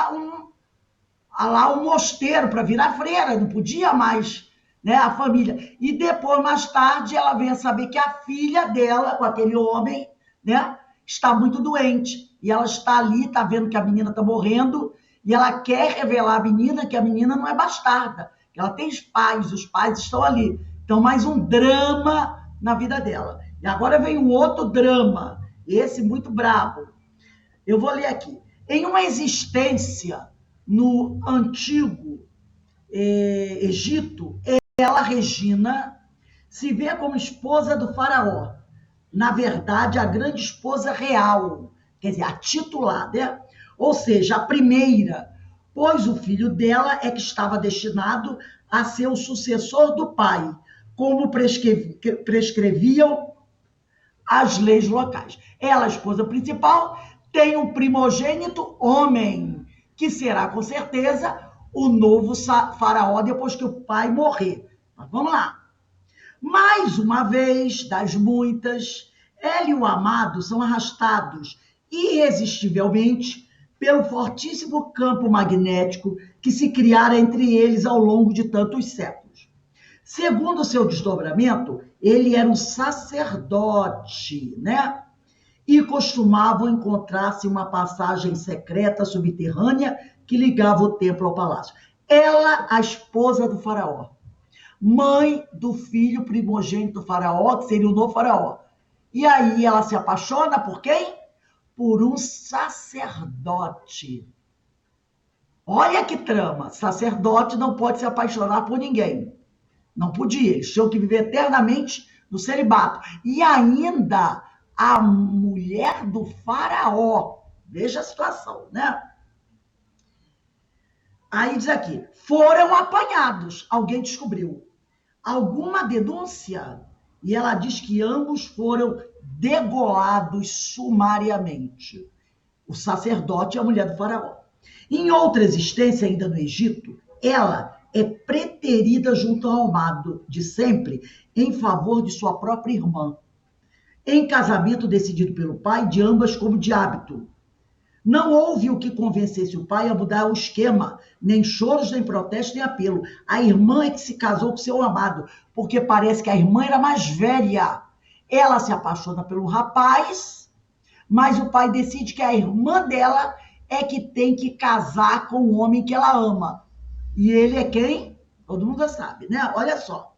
a um mosteiro para virar freira, não podia mais, né, a família. E depois, mais tarde, ela vem a saber que a filha dela, com aquele homem, né, está muito doente. E ela está ali, está vendo que a menina está morrendo, e ela quer revelar à menina que a menina não é bastarda, que ela tem os pais estão ali. Então, mais um drama na vida dela. E agora vem um outro drama, esse muito brabo. Eu vou ler aqui. Em uma existência no antigo Egito, ela, Regina, se vê como esposa do faraó. Na verdade, a grande esposa real, quer dizer, a titular, né? Ou seja, a primeira, pois o filho dela é que estava destinado a ser o sucessor do pai, como prescreviam as leis locais. Ela, a esposa principal, tem um primogênito homem, que será, com certeza, o novo faraó depois que o pai morrer. Mas vamos lá. Mais uma vez, das muitas, ela e o amado são arrastados irresistivelmente pelo fortíssimo campo magnético que se criara entre eles ao longo de tantos séculos. Segundo o seu desdobramento, ele era um sacerdote, né? E costumavam encontrar-se uma passagem secreta subterrânea que ligava o templo ao palácio. Ela, a esposa do faraó, mãe do filho primogênito do faraó, que seria o novo faraó. E aí ela se apaixona por quem? Por um sacerdote. Olha que trama. Sacerdote não pode se apaixonar por ninguém. Não podia. Eles tinham que viver eternamente no celibato. E ainda a mulher do faraó. Veja a situação, né? Aí diz aqui, foram apanhados. Alguém descobriu. Alguma denúncia? E ela diz que ambos foram degolados sumariamente. O sacerdote e a mulher do faraó. Em outra existência, ainda no Egito, ela é preterida junto ao amado de sempre em favor de sua própria irmã. Em casamento decidido pelo pai, de ambas como de hábito. Não houve o que convencesse o pai a mudar o esquema, nem choros, nem protesto, nem apelo. A irmã é que se casou com seu amado, porque parece que a irmã era mais velha. Ela se apaixona pelo rapaz, mas o pai decide que a irmã dela é que tem que casar com o homem que ela ama. E ele é quem? Todo mundo já sabe, né? Olha só.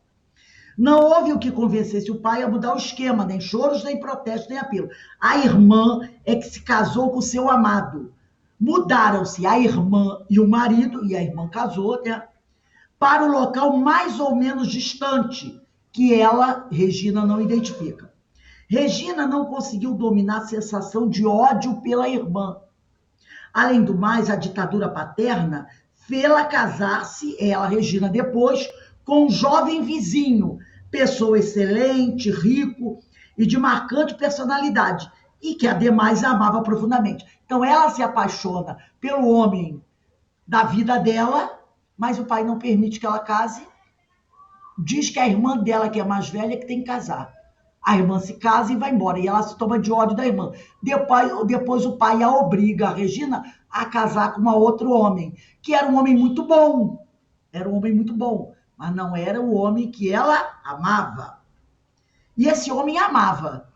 Não houve o que convencesse o pai a mudar o esquema, nem choros, nem protesto, nem apelo. A irmã é que se casou com o seu amado. Mudaram-se a irmã e o marido, e a irmã casou, né? Para o local mais ou menos distante, que ela, Regina, não identifica. Regina não conseguiu dominar a sensação de ódio pela irmã. Além do mais, a ditadura paterna fê-la casar-se, ela, Regina, depois, com um jovem vizinho, pessoa excelente, rico e de marcante personalidade, e que, ademais, a amava profundamente. Então, ela se apaixona pelo homem da vida dela, mas o pai não permite que ela case, diz que a irmã dela, que é mais velha, que tem que casar. A irmã se casa e vai embora, e ela se toma de ódio da irmã. Depois o pai a obriga, a Regina, a casar com um outro homem, que era um homem muito bom. Era um homem muito bom, mas não era o homem que ela amava. E esse homem amava.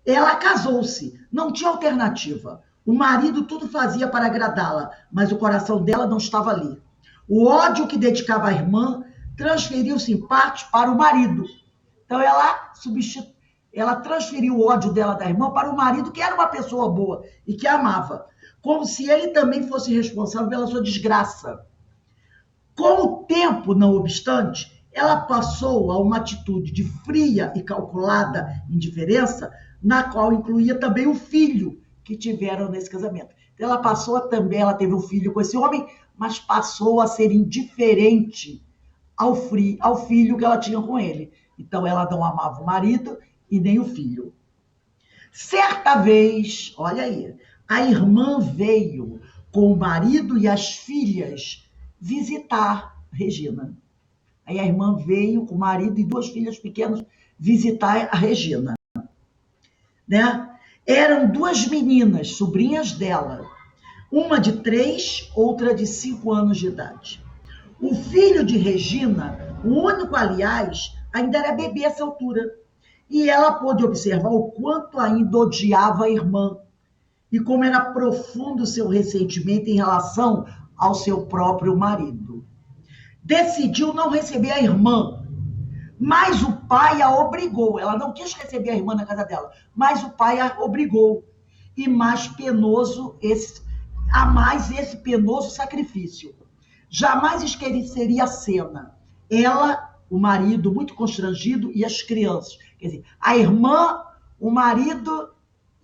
Ela casou-se, não tinha alternativa. O marido tudo fazia para agradá-la, mas o coração dela não estava ali. O ódio que dedicava à irmã transferiu-se em parte para o marido. Então ela transferiu o ódio dela da irmã para o marido, que era uma pessoa boa e que a amava, como se ele também fosse responsável pela sua desgraça. Com o tempo, não obstante, ela passou a uma atitude de fria e calculada indiferença, na qual incluía também o filho que tiveram nesse casamento. Então, ela teve um filho com esse homem, mas passou a ser indiferente ao filho que ela tinha com ele. Então, ela não amava o marido e nem o filho. Certa vez, olha aí, a irmã veio com o marido e as filhas visitar Regina. Aí a irmã veio com o marido e 2 filhas pequenas visitar a Regina. né? Eram 2 meninas, sobrinhas dela, uma de 3, outra de 5 anos de idade. O filho de Regina, o único, aliás, ainda era bebê a essa altura, e ela pôde observar o quanto ainda odiava a irmã e como era profundo o seu ressentimento em relação ao seu próprio marido. Decidiu não receber a irmã, mas o pai a obrigou. Ela não quis receber a irmã na casa dela, mas o pai a obrigou. E mais penoso esse penoso sacrifício. Jamais esqueceria a cena. Ela, o marido muito constrangido e as crianças. Quer dizer, a irmã, o marido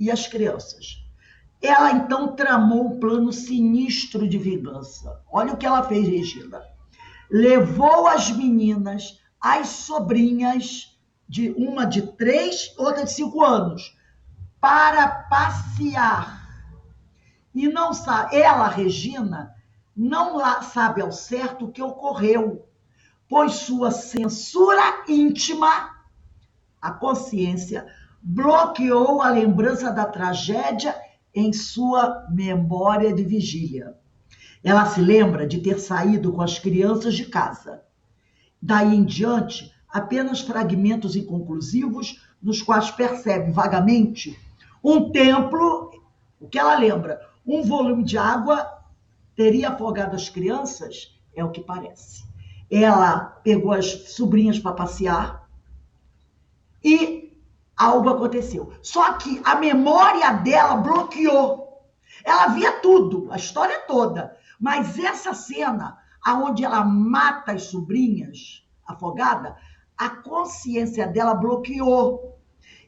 e as crianças. Ela então tramou um plano sinistro de vingança. Olha o que ela fez, Regina. Levou as meninas, as sobrinhas, uma de 3, outra de 5 anos, para passear. E não sabe, ela, Regina, não sabe ao certo o que ocorreu, pois sua censura íntima, a consciência, bloqueou a lembrança da tragédia em sua memória de vigília. Ela se lembra de ter saído com as crianças de casa. Daí em diante, apenas fragmentos inconclusivos nos quais percebe vagamente um templo, o que ela lembra, um volume de água teria afogado as crianças, é o que parece. Ela pegou as sobrinhas para passear e algo aconteceu. Só que a memória dela bloqueou. Ela via tudo, a história toda. Mas essa cena, onde ela mata as sobrinhas afogada, a consciência dela bloqueou.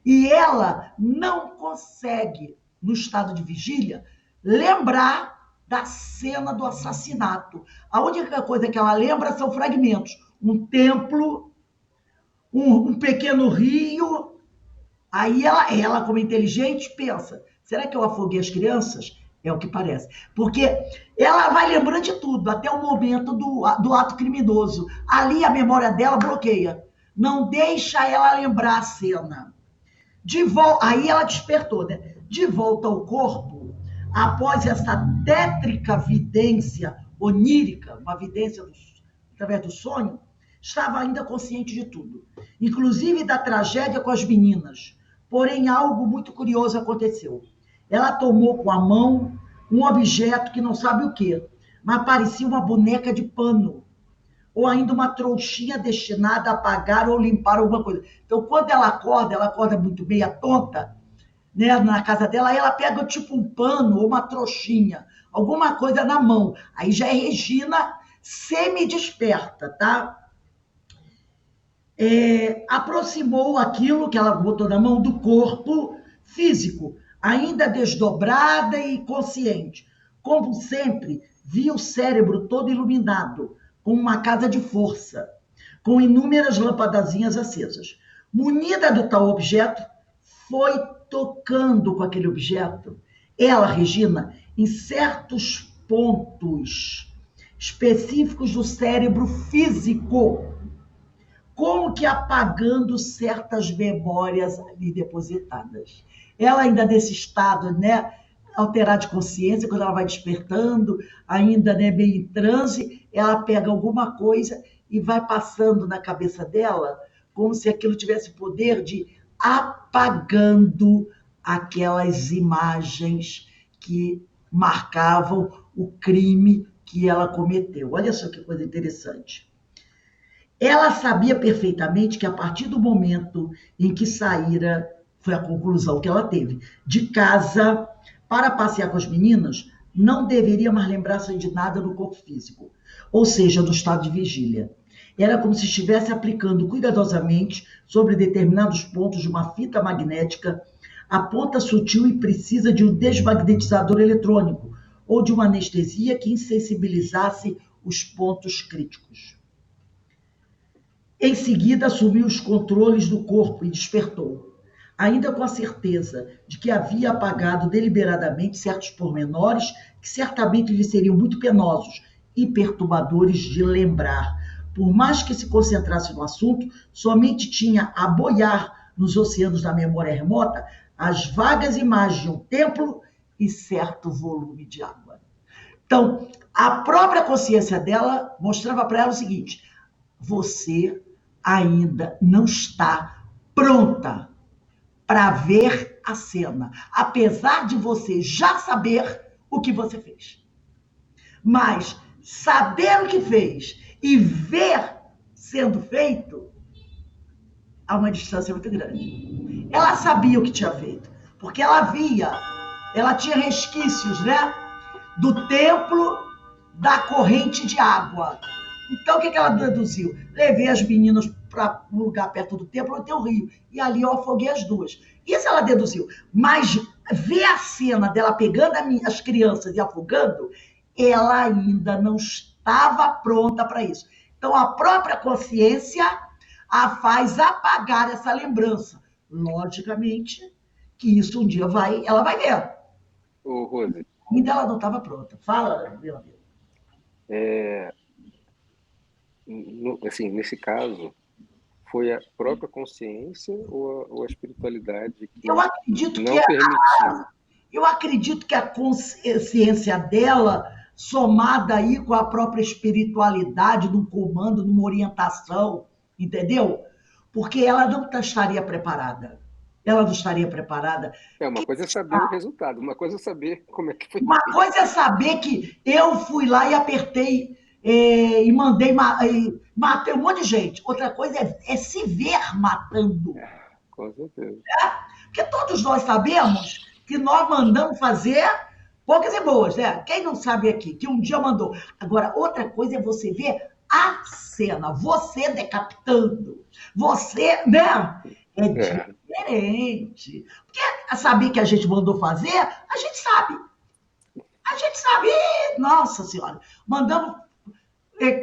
E ela não consegue, no estado de vigília, lembrar da cena do assassinato. A única coisa que ela lembra são fragmentos. Um templo, um pequeno rio. Aí ela, como inteligente, pensa, será que eu afoguei as crianças? É o que parece. Porque ela vai lembrando de tudo, até o momento do ato criminoso. Ali a memória dela bloqueia. Não deixa ela lembrar a cena. Aí ela despertou, né? De volta ao corpo, após essa tétrica vidência onírica, uma vidência através do sonho, estava ainda consciente de tudo, inclusive da tragédia com as meninas. Porém, algo muito curioso aconteceu. Ela tomou com a mão um objeto que não sabe o que, mas parecia uma boneca de pano, ou ainda uma trouxinha destinada a apagar ou limpar alguma coisa. Então, quando ela acorda muito meia tonta, né, na casa dela, aí ela pega tipo um pano ou uma trouxinha, alguma coisa na mão. Aí já é Regina semi-desperta, tá? Aproximou aquilo que ela botou na mão do corpo físico, ainda desdobrada e consciente. Como sempre, via o cérebro todo iluminado, como uma casa de força, com inúmeras lampadazinhas acesas. Munida do tal objeto, foi tocando com aquele objeto. Ela, Regina, em certos pontos específicos do cérebro físico, como que apagando certas memórias ali depositadas. Ela ainda nesse estado, né, alterar de consciência, quando ela vai despertando, ainda, né, bem em transe, ela pega alguma coisa e vai passando na cabeça dela, como se aquilo tivesse o poder de apagando aquelas imagens que marcavam o crime que ela cometeu. Olha só que coisa interessante. Ela sabia perfeitamente que a partir do momento em que saíra, foi a conclusão que ela teve, de casa para passear com as meninas, não deveria mais lembrar-se de nada no corpo físico, ou seja, no estado de vigília. Era como se estivesse aplicando cuidadosamente sobre determinados pontos de uma fita magnética a ponta sutil e precisa de um desmagnetizador eletrônico ou de uma anestesia que insensibilizasse os pontos críticos. Em seguida, assumiu os controles do corpo e despertou, ainda com a certeza de que havia apagado deliberadamente certos pormenores que certamente lhe seriam muito penosos e perturbadores de lembrar. Por mais que se concentrasse no assunto, somente tinha a boiar nos oceanos da memória remota as vagas imagens de um templo e certo volume de água. Então, a própria consciência dela mostrava para ela o seguinte: você ainda não está pronta para ver a cena, apesar de você já saber o que você fez. Mas saber o que fez e ver sendo feito, há uma distância muito grande. Ela sabia o que tinha feito, porque ela via, ela tinha resquícios, né, do templo da corrente de água. Então, o que ela deduziu? Levei as meninas para um lugar perto do templo, onde tem o rio, e ali eu afoguei as duas. Isso ela deduziu. Mas ver a cena dela pegando as crianças e afogando, ela ainda não estava pronta para isso. Então, a própria consciência a faz apagar essa lembrança. Logicamente que isso um dia ela vai ver. Ô, Rose. Ainda ela não estava pronta. Fala, meu amigo. Assim, nesse caso, foi a própria consciência ou a espiritualidade que eu acredito não que permitiu? Eu acredito que a consciência dela, somada aí com a própria espiritualidade, num comando, numa orientação, entendeu? Porque ela não estaria preparada. Ela não estaria preparada. Uma coisa é saber o resultado, uma coisa é saber como é que foi. Uma coisa é saber que eu fui lá e apertei e mandei, matei um monte de gente. Outra coisa é se ver matando. Com certeza. Porque todos nós sabemos que nós mandamos fazer poucas e boas, né? Quem não sabe aqui, que um dia mandou. Agora, outra coisa é você ver a cena, você decapitando, você, né? É diferente. Porque saber que a gente mandou fazer, a gente sabe. A gente sabe, nossa senhora, mandamos,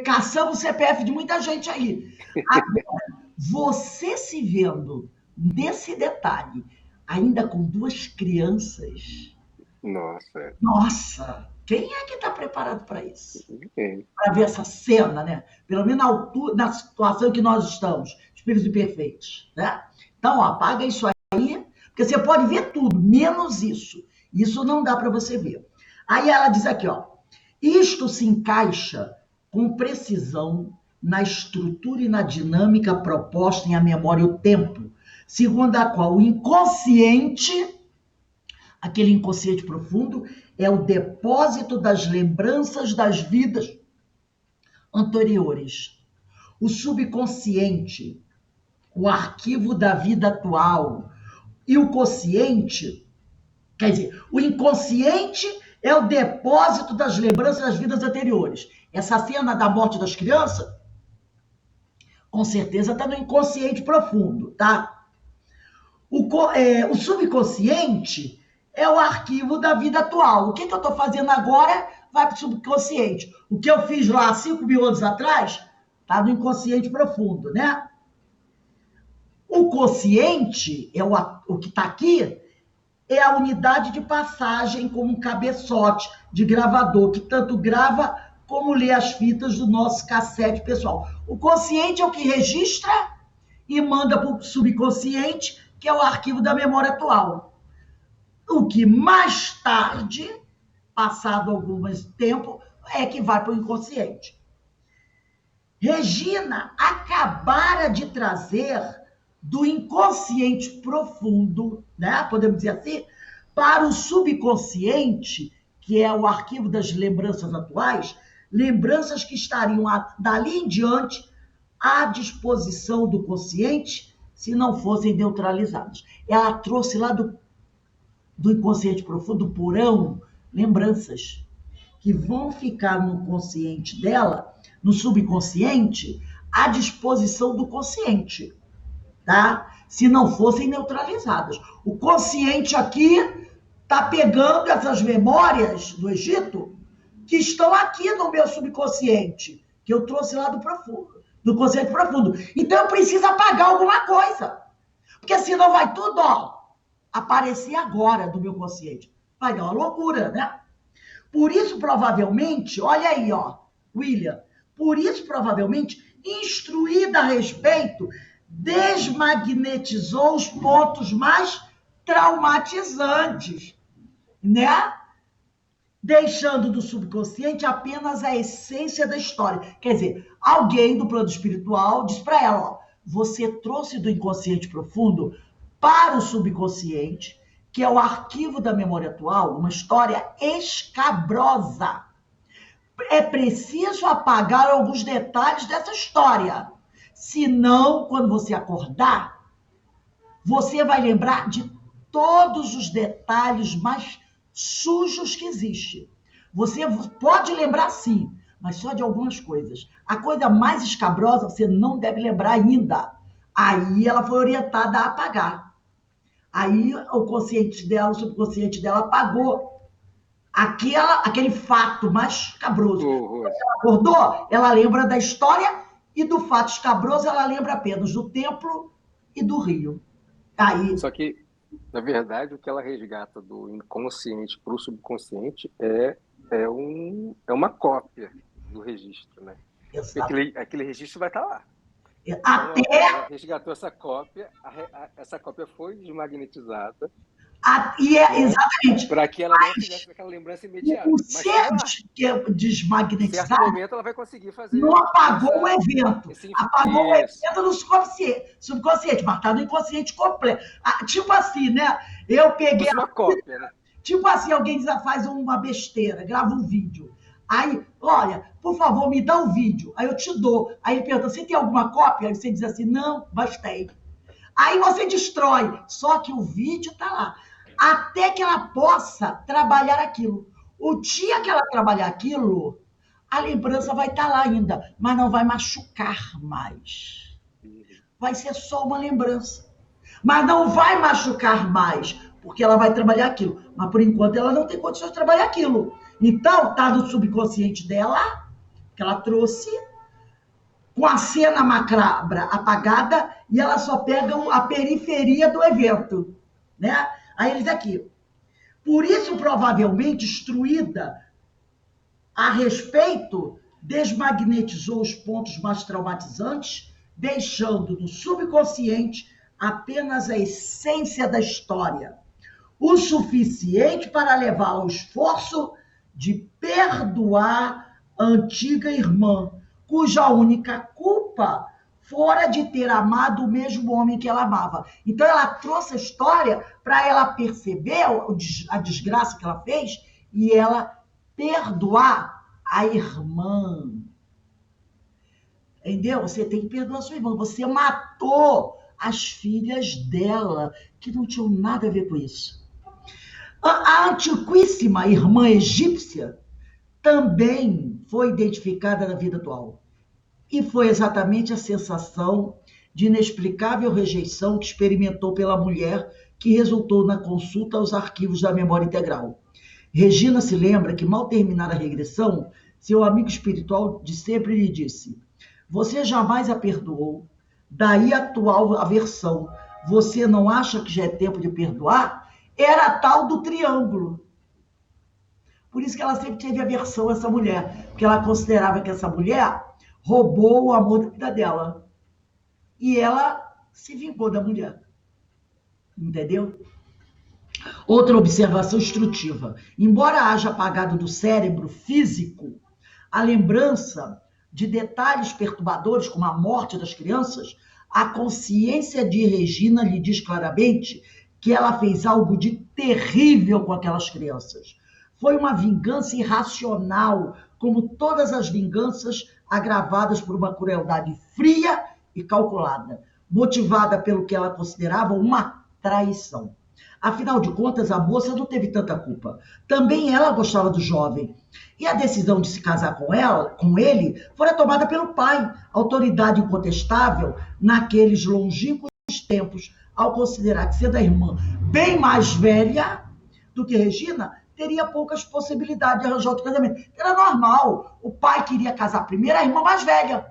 caçamos o CPF de muita gente aí. Agora, você se vendo nesse detalhe, ainda com duas crianças. Nossa, quem é que está preparado para isso? Para ver essa cena, né? Pelo menos na altura, na situação que nós estamos, espíritos imperfeitos, né? Então, apaga isso aí, porque você pode ver tudo, menos isso. Isso não dá para você ver. Aí ela diz aqui, ó, isto se encaixa com precisão na estrutura e na dinâmica proposta em A Memória e o Tempo, segundo a qual o inconsciente, aquele inconsciente profundo, é o depósito das lembranças das vidas anteriores. O subconsciente, o arquivo da vida atual. E o consciente, quer dizer, o inconsciente é o depósito das lembranças das vidas anteriores. Essa cena da morte das crianças, com certeza está no inconsciente profundo, tá? O subconsciente é o arquivo da vida atual. O que eu estou fazendo agora vai para o subconsciente. O que eu fiz lá 5.000 anos atrás está no inconsciente profundo, né? O consciente, o que está aqui, é a unidade de passagem como um cabeçote de gravador, que tanto grava como lê as fitas do nosso cassete pessoal. O consciente é o que registra e manda para o subconsciente, que é o arquivo da memória atual. O que mais tarde, passado algum tempo, é que vai para o inconsciente. Regina acabara de trazer do inconsciente profundo, né, podemos dizer assim, para o subconsciente, que é o arquivo das lembranças atuais, lembranças que estariam dali em diante à disposição do consciente se não fossem neutralizadas. Ela trouxe lá do inconsciente profundo, do porão, lembranças que vão ficar no consciente dela, no subconsciente, à disposição do consciente, tá? Se não fossem neutralizadas. O consciente aqui está pegando essas memórias do Egito que estão aqui no meu subconsciente, que eu trouxe lá do profundo, do consciente profundo. Então eu preciso apagar alguma coisa, porque senão vai tudo, ó, aparecer agora do meu consciente. Vai dar uma loucura, né? Por isso, provavelmente, olha aí, ó, William, por isso, provavelmente, instruída a respeito, desmagnetizou os pontos mais traumatizantes, né? Deixando do subconsciente apenas a essência da história. Quer dizer, alguém do plano espiritual diz para ela, ó, você trouxe do inconsciente profundo para o subconsciente, que é o arquivo da memória atual, uma história escabrosa. É preciso apagar alguns detalhes dessa história. Senão, quando você acordar, você vai lembrar de todos os detalhes mais sujos que existem. Você pode lembrar sim, mas só de algumas coisas. A coisa mais escabrosa você não deve lembrar ainda. Aí ela foi orientada a apagar. Aí o consciente dela, o subconsciente dela apagou aquele fato mais escabroso. Quando ela acordou, ela lembra da história e do fato escabroso, ela lembra apenas do templo e do rio. Aí, Só que, na verdade, o que ela resgata do inconsciente para o subconsciente é uma cópia do registro, né? Aquele registro vai estar lá. Até... Então, ela resgatou essa cópia, essa cópia foi desmagnetizada. Exatamente. Para que ela não tivesse aquela lembrança imediata. O ser desmagnetizado, em certo momento ela vai conseguir fazer. Não apagou o evento. Apagou o evento no subconsciente, mas está no inconsciente completo. Tipo assim, né? Eu peguei. Uma cópia, né? Tipo assim, alguém faz uma besteira, grava um vídeo. Aí, olha, por favor, me dá um vídeo. Aí eu te dou. Aí ele pergunta, você tem alguma cópia? Aí você diz assim, não, bastei. Aí você destrói. Só que o vídeo está lá. Até que ela possa trabalhar aquilo. O dia que ela trabalhar aquilo, a lembrança vai estar lá ainda, mas não vai machucar mais. Vai ser só uma lembrança. Mas não vai machucar mais, porque ela vai trabalhar aquilo. Mas, por enquanto, ela não tem condições de trabalhar aquilo. Então, está no subconsciente dela, que ela trouxe, com a cena macabra apagada, e ela só pega a periferia do evento, né? Aí eles aqui. Por isso, provavelmente, destruída a respeito, desmagnetizou os pontos mais traumatizantes, deixando no subconsciente apenas a essência da história, o suficiente para levá-la ao esforço de perdoar a antiga irmã, cuja única culpa fora de ter amado o mesmo homem que ela amava. Então, ela trouxe a história para ela perceber a desgraça que ela fez e ela perdoar a irmã. Entendeu? Você tem que perdoar a sua irmã. Você matou as filhas dela, que não tinham nada a ver com isso. A antiquíssima irmã egípcia também foi identificada na vida atual. E foi exatamente a sensação de inexplicável rejeição que experimentou pela mulher que resultou na consulta aos arquivos da memória integral. Regina se lembra que, mal terminar a regressão, seu amigo espiritual de sempre lhe disse: você jamais a perdoou, daí a atual aversão. Você não acha que já é tempo de perdoar? Era a tal do triângulo. Por isso que ela sempre teve aversão a essa mulher, porque ela considerava que essa mulher roubou o amor da vida dela. E ela se vingou da mulher. Entendeu? Outra observação instrutiva. Embora haja apagado do cérebro físico a lembrança de detalhes perturbadores, como a morte das crianças, a consciência de Regina lhe diz claramente que ela fez algo de terrível com aquelas crianças. Foi uma vingança irracional, como todas as vinganças agravadas por uma crueldade fria e calculada, motivada pelo que ela considerava uma traição. Afinal de contas, a moça não teve tanta culpa. Também ela gostava do jovem. E a decisão de se casar com ele, fora tomada pelo pai, autoridade incontestável naqueles longínquos tempos, ao considerar que, sendo a irmã bem mais velha do que Regina, teria poucas possibilidades de arranjar outro casamento. Era normal. O pai queria casar primeiro a irmã mais velha,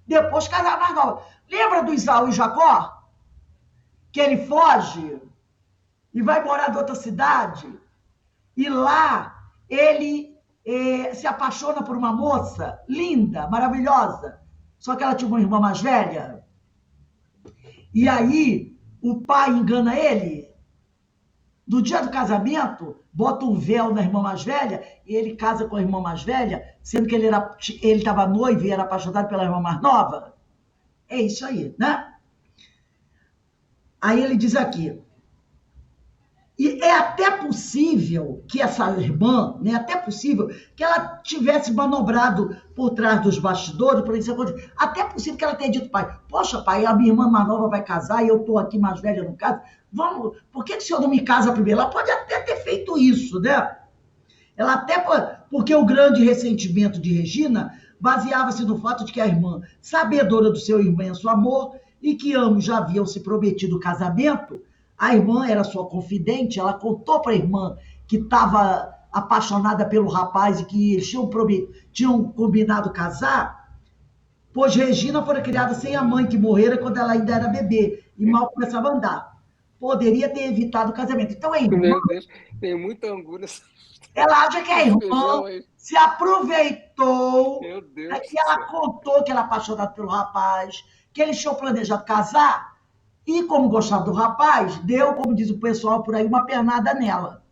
depois casar a mais nova. Lembra do Isaú e Jacó? Que ele foge e vai morar em outra cidade, e lá ele se apaixona por uma moça linda, maravilhosa, só que ela tinha uma irmã mais velha. E aí o pai engana ele, No dia do casamento, bota um véu na irmã mais velha e ele casa com a irmã mais velha, sendo que ele estava noivo e era apaixonado pela irmã mais nova. É isso aí, né? Aí ele diz aqui, e é até possível que essa irmã, né, até possível que ela tivesse manobrado por trás dos bastidores, por isso, até possível que ela tenha dito, pai, poxa, pai, a minha irmã mais nova vai casar e eu estou aqui mais velha no caso, vamos, por que o senhor não me casa primeiro? Ela pode até ter feito isso, né? Ela até pode, porque o grande ressentimento de Regina baseava-se no fato de que a irmã, sabedora do seu imenso amor e que ambos já haviam se prometido o casamento, a irmã era sua confidente, ela contou para a irmã que estava apaixonada pelo rapaz e que eles tinham combinado casar, pois Regina fora criada sem a mãe, que morrera quando ela ainda era bebê e mal começava a andar. Poderia ter evitado o casamento. Então a irmã... Meu Deus, tem muita angústia. Ela acha que a irmã se aproveitou, Meu Deus que ela contou que ela é apaixonada pelo rapaz, que eles tinham planejado casar, e como gostava do rapaz, deu, como diz o pessoal por aí, uma pernada nela.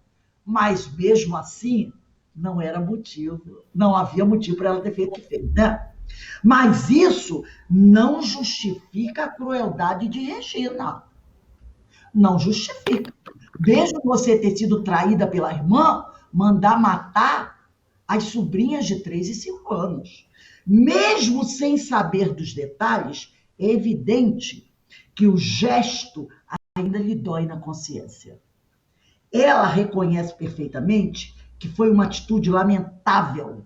Mas mesmo assim, não era motivo, não havia motivo para ela ter feito o que fez, né? Mas isso não justifica a crueldade de Regina. Não justifica. Mesmo você ter sido traída pela irmã, mandar matar as sobrinhas de 3 e 5 anos. Mesmo sem saber dos detalhes, é evidente que o gesto ainda lhe dói na consciência. Ela reconhece perfeitamente que foi uma atitude lamentável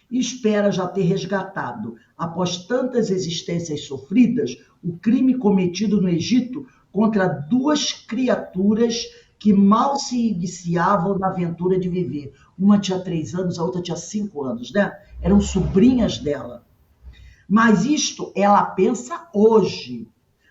e espera já ter resgatado, após tantas existências sofridas, o crime cometido no Egito contra 2 criaturas que mal se iniciavam na aventura de viver. Uma tinha 3 anos, a outra tinha 5 anos, né? Eram sobrinhas dela. Mas isto ela pensa hoje.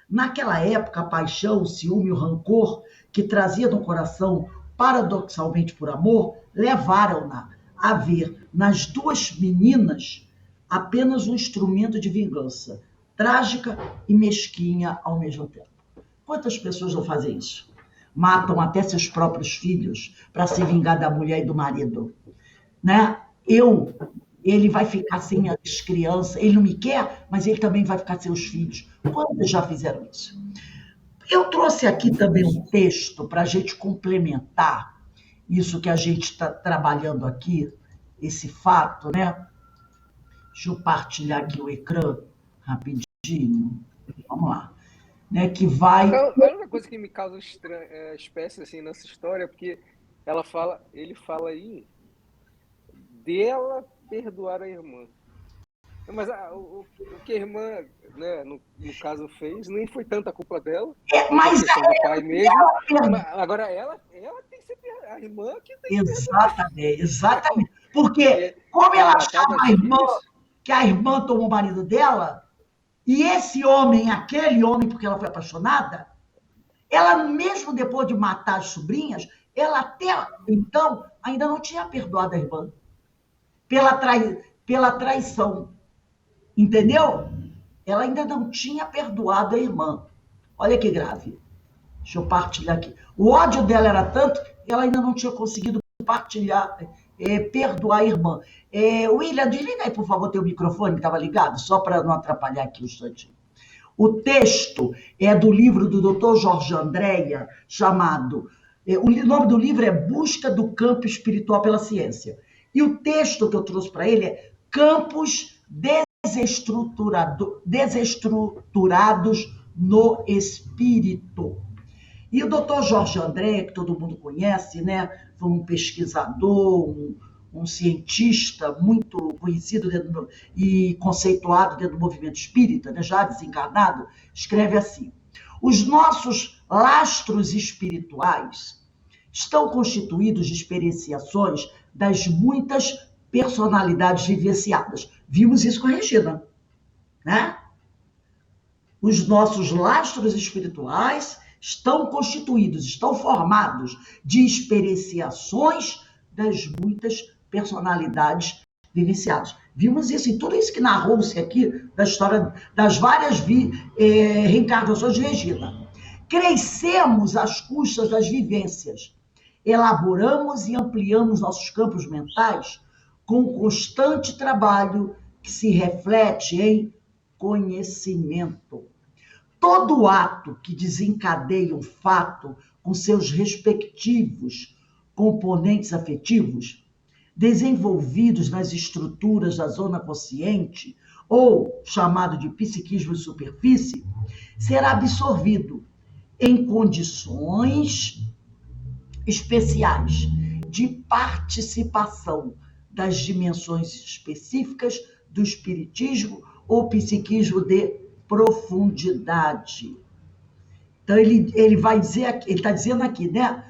Naquela época, a paixão, o ciúme e o rancor que trazia no coração, paradoxalmente por amor, levaram-na a ver nas 2 meninas apenas um instrumento de vingança, trágica e mesquinha ao mesmo tempo. Quantas pessoas não fazem isso? Matam até seus próprios filhos para se vingar da mulher e do marido, né? Ele vai ficar sem as crianças, ele não me quer, mas ele também vai ficar sem os filhos. Quantos já fizeram isso? Eu trouxe aqui também um texto para a gente complementar isso que a gente está trabalhando aqui, esse fato, né? Deixa eu partilhar aqui o ecrã rapidinho. Vamos lá. Né, que vai... A única coisa que me causa espécie assim, nessa história é porque ele fala aí dela perdoar a irmã. Mas o que a irmã, né, no caso, fez, nem foi tanta culpa dela. Mas do pai mesmo. Agora ela tem que ser a irmã que tem que ser. Exatamente. Porque como ela achava que a irmã tomou o marido dela, e esse homem, aquele homem, porque ela foi apaixonada, ela mesmo depois de matar as sobrinhas, ela até então ainda não tinha perdoado a irmã pela traição. Entendeu? Ela ainda não tinha perdoado a irmã. Olha que grave. Deixa eu partilhar aqui. O ódio dela era tanto que ela ainda não tinha conseguido perdoar a irmã. William, desliga aí, por favor, teu microfone que estava ligado, só para não atrapalhar aqui um instantinho. O texto é do livro do Dr. Jorge Andréa, chamado... o nome do livro é Busca do Campo Espiritual pela Ciência. E o texto que eu trouxe para ele é Campos desestruturados no Espírito. E o Dr. Jorge Andréa, que todo mundo conhece, né? Foi um pesquisador, um cientista muito conhecido e conceituado dentro do movimento espírita, né? Já desencarnado, escreve assim: os nossos lastros espirituais estão constituídos de experienciações das muitas personalidades vivenciadas. Vimos isso com a Regina, né? Os nossos lastros espirituais estão constituídos, estão formados de experienciações das muitas personalidades vivenciadas. Vimos isso em tudo isso que narrou-se aqui da história das várias reencarnações de Regina. Crescemos às custas das vivências elaboramos e ampliamos nossos campos mentais com constante trabalho que se reflete em conhecimento. Todo ato que desencadeia um fato com seus respectivos componentes afetivos, desenvolvidos nas estruturas da zona consciente, ou chamado de psiquismo de superfície, será absorvido em condições especiais de participação das dimensões específicas do espiritismo ou psiquismo de profundidade. Então, ele vai dizer, ele está dizendo aqui, né?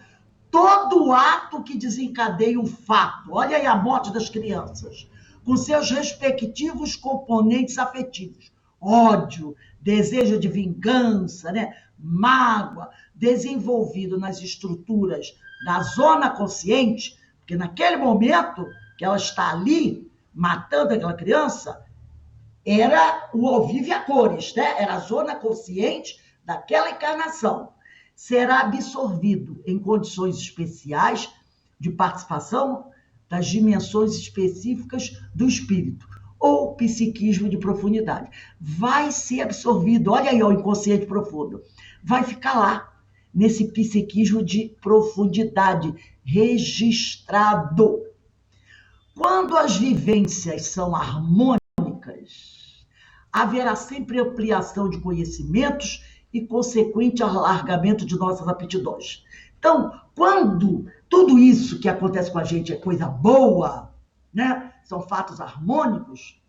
Todo ato que desencadeia um fato, olha aí a morte das crianças, com seus respectivos componentes afetivos, ódio, desejo de vingança, né? Mágoa, desenvolvido nas estruturas da zona consciente, porque naquele momento que ela está ali, matando aquela criança, era o ao vivo e a cores, né? Era a zona consciente daquela encarnação. Será absorvido em condições especiais de participação das dimensões específicas do espírito, ou psiquismo de profundidade. Vai ser absorvido, olha aí o inconsciente profundo, vai ficar lá, nesse psiquismo de profundidade, registrado. Quando as vivências são harmônicas, haverá sempre ampliação de conhecimentos e consequente alargamento de nossas aptidões. Então, quando tudo isso que acontece com a gente é coisa boa, né? São fatos harmônicos,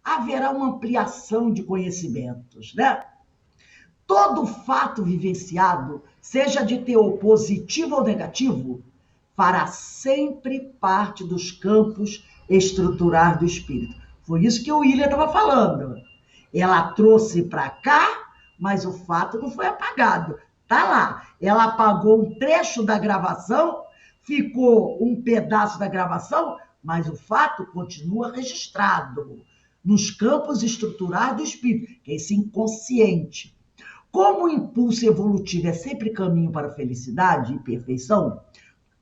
haverá uma ampliação de conhecimentos, né? Todo fato vivenciado, seja de teor positivo ou negativo, fará sempre parte dos campos estruturais do espírito. Foi isso que o William estava falando. Ela trouxe para cá, mas o fato não foi apagado. Está lá. Ela apagou um trecho da gravação, ficou um pedaço da gravação, mas o fato continua registrado nos campos estruturais do espírito, que é esse inconsciente. Como o impulso evolutivo é sempre caminho para a felicidade e perfeição,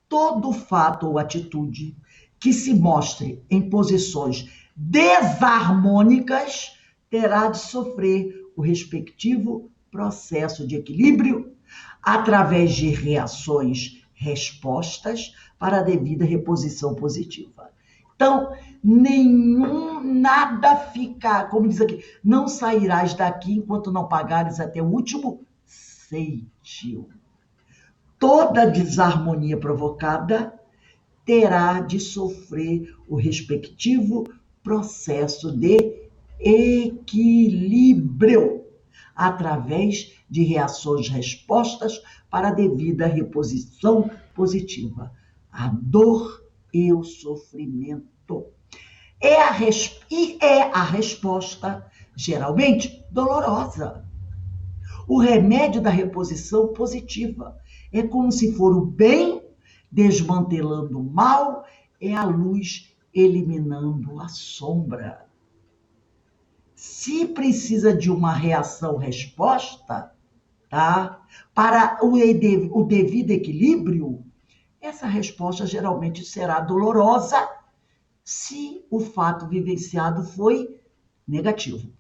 todo fato ou atitude que se mostre em posições desarmônicas terá de sofrer o respectivo processo de equilíbrio através de reações respostas para a devida reposição positiva. Então, nada fica, como diz aqui, não sairás daqui enquanto não pagares até o último cêntimo. Toda desarmonia provocada terá de sofrer o respectivo processo de equilíbrio através de reações-respostas para a devida reposição positiva. A dor e o sofrimento. É a resposta, geralmente, dolorosa. O remédio da reposição positiva é como se for o bem desmantelando o mal, é a luz eliminando a sombra. Se precisa de uma reação-resposta, tá? Para o devido equilíbrio, essa resposta geralmente será dolorosa se o fato vivenciado foi negativo.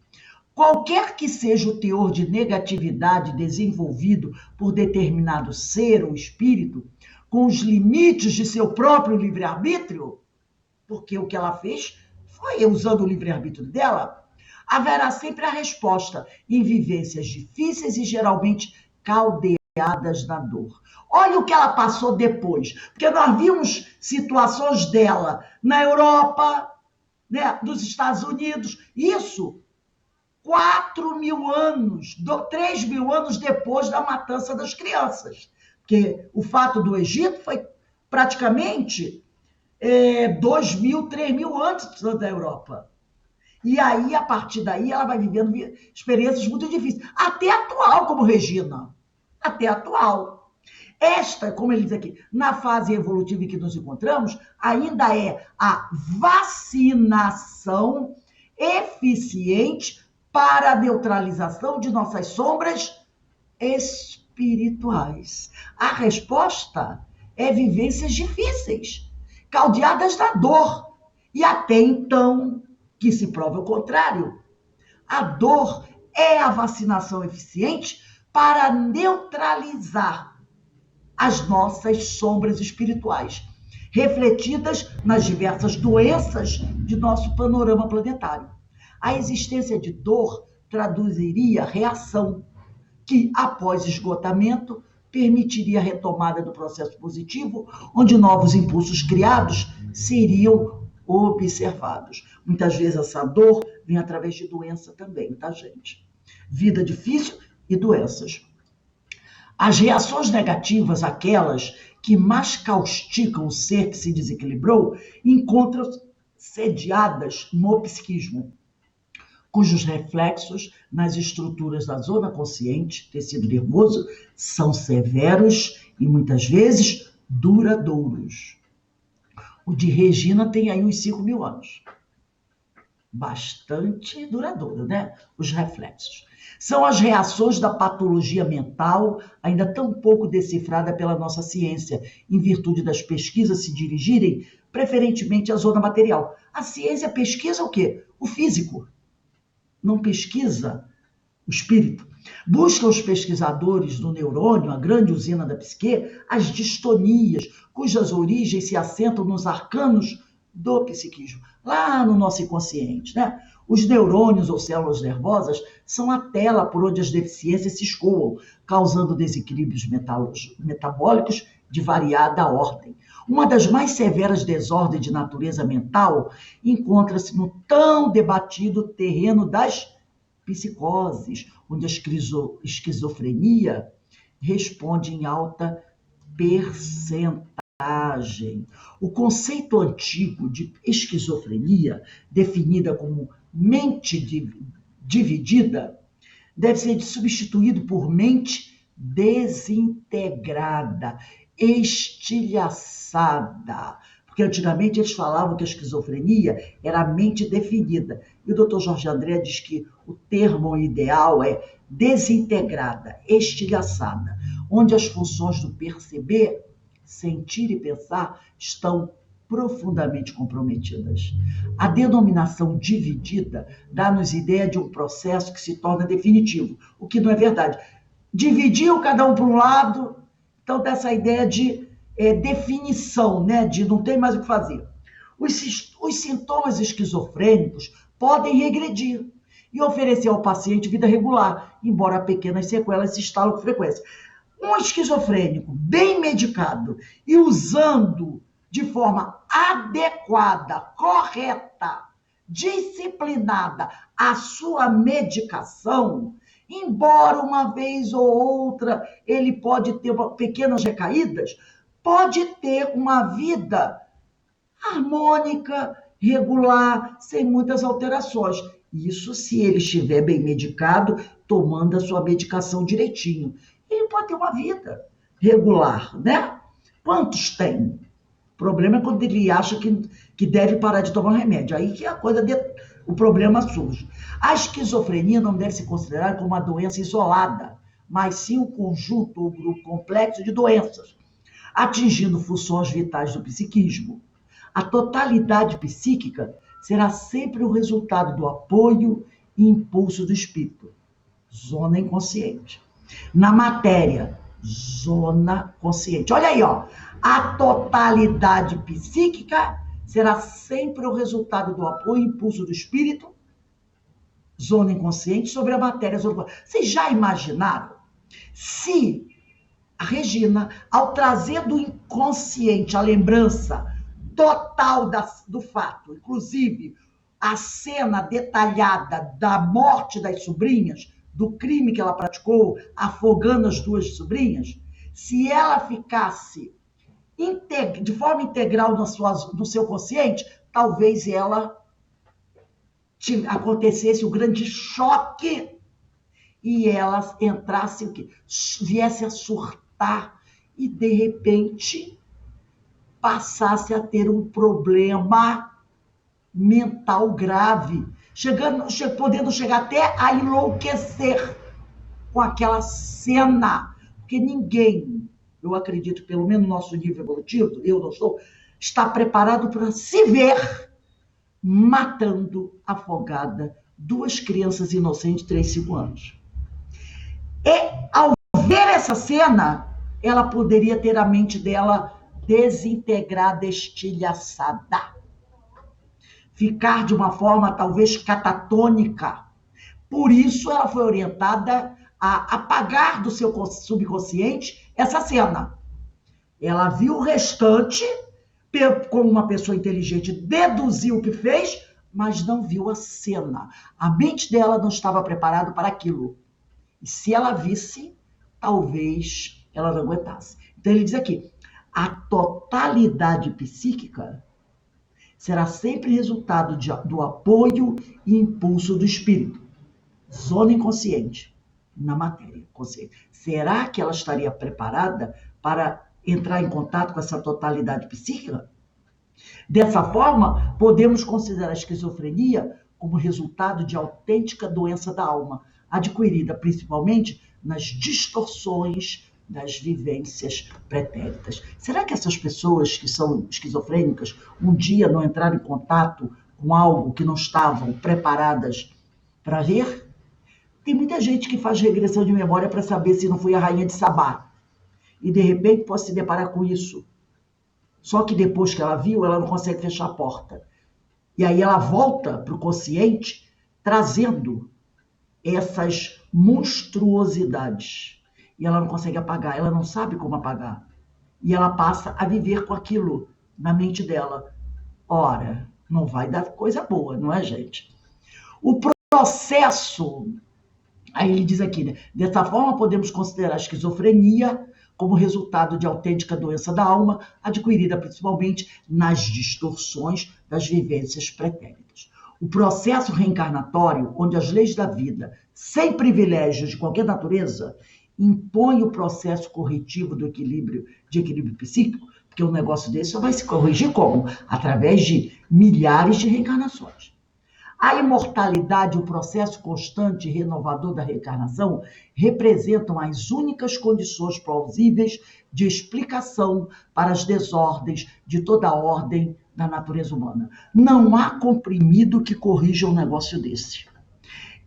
Qualquer que seja o teor de negatividade desenvolvido por determinado ser ou espírito, com os limites de seu próprio livre-arbítrio, porque o que ela fez foi usando o livre-arbítrio dela, haverá sempre a resposta em vivências difíceis e geralmente caldeadas na dor. Olha o que ela passou depois, porque nós vimos situações dela na Europa, né, nos Estados Unidos, isso 4.000 anos, 3.000 anos depois da matança das crianças. Porque o fato do Egito foi praticamente 2.000, 3.000 antes da Europa. E aí, a partir daí, ela vai vivendo experiências muito difíceis. Até atual, como Regina. Até atual. Esta, como ele diz aqui, na fase evolutiva em que nos encontramos, ainda é a vacinação eficiente para a neutralização de nossas sombras espirituais. A resposta vivências difíceis, caldeadas da dor. E até então, que se prova o contrário. A dor é a vacinação eficiente para neutralizar as nossas sombras espirituais, refletidas nas diversas doenças de nosso panorama planetário. A existência de dor traduziria reação, que, após esgotamento, permitiria a retomada do processo positivo, onde novos impulsos criados seriam observados. Muitas vezes essa dor vem através de doença também, tá, gente? Vida difícil e doenças. As reações negativas, aquelas que mais causticam o ser que se desequilibrou, encontram-se sediadas no psiquismo, cujos reflexos nas estruturas da zona consciente, tecido nervoso, são severos e muitas vezes duradouros. O de Regina tem aí uns 5.000 anos. Bastante duradouro, né? Os reflexos. São as reações da patologia mental, ainda tão pouco decifrada pela nossa ciência, em virtude das pesquisas se dirigirem preferentemente à zona material. A ciência pesquisa o quê? O físico. Não pesquisa o espírito. Buscam os pesquisadores do neurônio, a grande usina da psique, as distonias, cujas origens se assentam nos arcanos do psiquismo, lá no nosso inconsciente, né? Os neurônios ou células nervosas são a tela por onde as deficiências se escoam, causando desequilíbrios metabólicos de variada ordem. Uma das mais severas desordens de natureza mental encontra-se no tão debatido terreno das psicoses, onde a esquizofrenia responde em alta percentagem. O conceito antigo de esquizofrenia, definida como mente dividida, deve ser substituído por mente desintegrada, estilhaçada. Porque antigamente eles falavam que a esquizofrenia era a mente definida. E o Dr. Jorge André diz que o termo ideal é desintegrada, estilhaçada, onde as funções do perceber, sentir e pensar estão profundamente comprometidas. A denominação dividida dá-nos ideia de um processo que se torna definitivo, o que não é verdade. Dividiu cada um para um lado, então dessa ideia de definição, né, de não tem mais o que fazer. Os sintomas esquizofrênicos podem regredir e oferecer ao paciente vida regular, embora pequenas sequelas se instalam com frequência. Um esquizofrênico bem medicado e usando de forma adequada, correta, disciplinada a sua medicação, embora uma vez ou outra ele pode ter pequenas recaídas, pode ter uma vida harmônica, regular, sem muitas alterações. Isso se ele estiver bem medicado, tomando a sua medicação direitinho. Ele pode ter uma vida regular, né? Quantos tem? O problema é quando ele acha que deve parar de tomar remédio. Aí que o problema surge. A esquizofrenia não deve ser considerada como uma doença isolada, mas sim um conjunto ou grupo complexo de doenças, atingindo funções vitais do psiquismo. A totalidade psíquica será sempre o resultado do apoio e impulso do espírito. Zona inconsciente. Na matéria, zona consciente. Olha aí, ó. A totalidade psíquica será sempre o resultado do apoio e impulso do espírito, zona inconsciente, sobre a matéria. Vocês já imaginaram se a Regina, ao trazer do inconsciente a lembrança total do fato, inclusive a cena detalhada da morte das sobrinhas, do crime que ela praticou, afogando as duas sobrinhas, se ela ficasse de forma integral no seu consciente, talvez ela acontecesse o grande choque e ela entrasse, viesse a surtar e, de repente, passasse a ter um problema mental grave, podendo chegar até a enlouquecer com aquela cena, porque ninguém, eu acredito, pelo menos no nosso nível evolutivo, eu não sou, está preparado para se ver matando afogada 2 crianças inocentes de 3, 5 anos. E, ao ver essa cena, ela poderia ter a mente dela desintegrada, estilhaçada. Ficar de uma forma talvez catatônica. Por isso, ela foi orientada a apagar do seu subconsciente essa cena. Ela viu o restante, como uma pessoa inteligente, deduziu o que fez, mas não viu a cena. A mente dela não estava preparada para aquilo. E se ela visse, talvez ela não aguentasse. Então ele diz aqui, a totalidade psíquica será sempre resultado do apoio e impulso do espírito. Zona inconsciente, na matéria consciente. Será que ela estaria preparada para entrar em contato com essa totalidade psíquica? Dessa forma, podemos considerar a esquizofrenia como resultado de autêntica doença da alma, adquirida principalmente nas distorções das vivências pretéritas. Será que essas pessoas que são esquizofrênicas um dia não entraram em contato com algo que não estavam preparadas para ver? Tem muita gente que faz regressão de memória para saber se não foi a rainha de Sabá. E de repente pode se deparar com isso. Só que depois que ela viu, ela não consegue fechar a porta. E aí ela volta para o consciente trazendo essas monstruosidades. E ela não consegue apagar, ela não sabe como apagar. E ela passa a viver com aquilo na mente dela. Ora, não vai dar coisa boa, não é, gente? O processo, aí ele diz aqui, né? Dessa forma podemos considerar a esquizofrenia como resultado de autêntica doença da alma, adquirida principalmente nas distorções das vivências pretéritas. O processo reencarnatório, onde as leis da vida, sem privilégios de qualquer natureza, impõe o processo corretivo de equilíbrio psíquico, porque um negócio desse só vai se corrigir como? Através de milhares de reencarnações. A imortalidade e o processo constante e renovador da reencarnação representam as únicas condições plausíveis de explicação para as desordens de toda a ordem da natureza humana. Não há comprimido que corrija um negócio desse.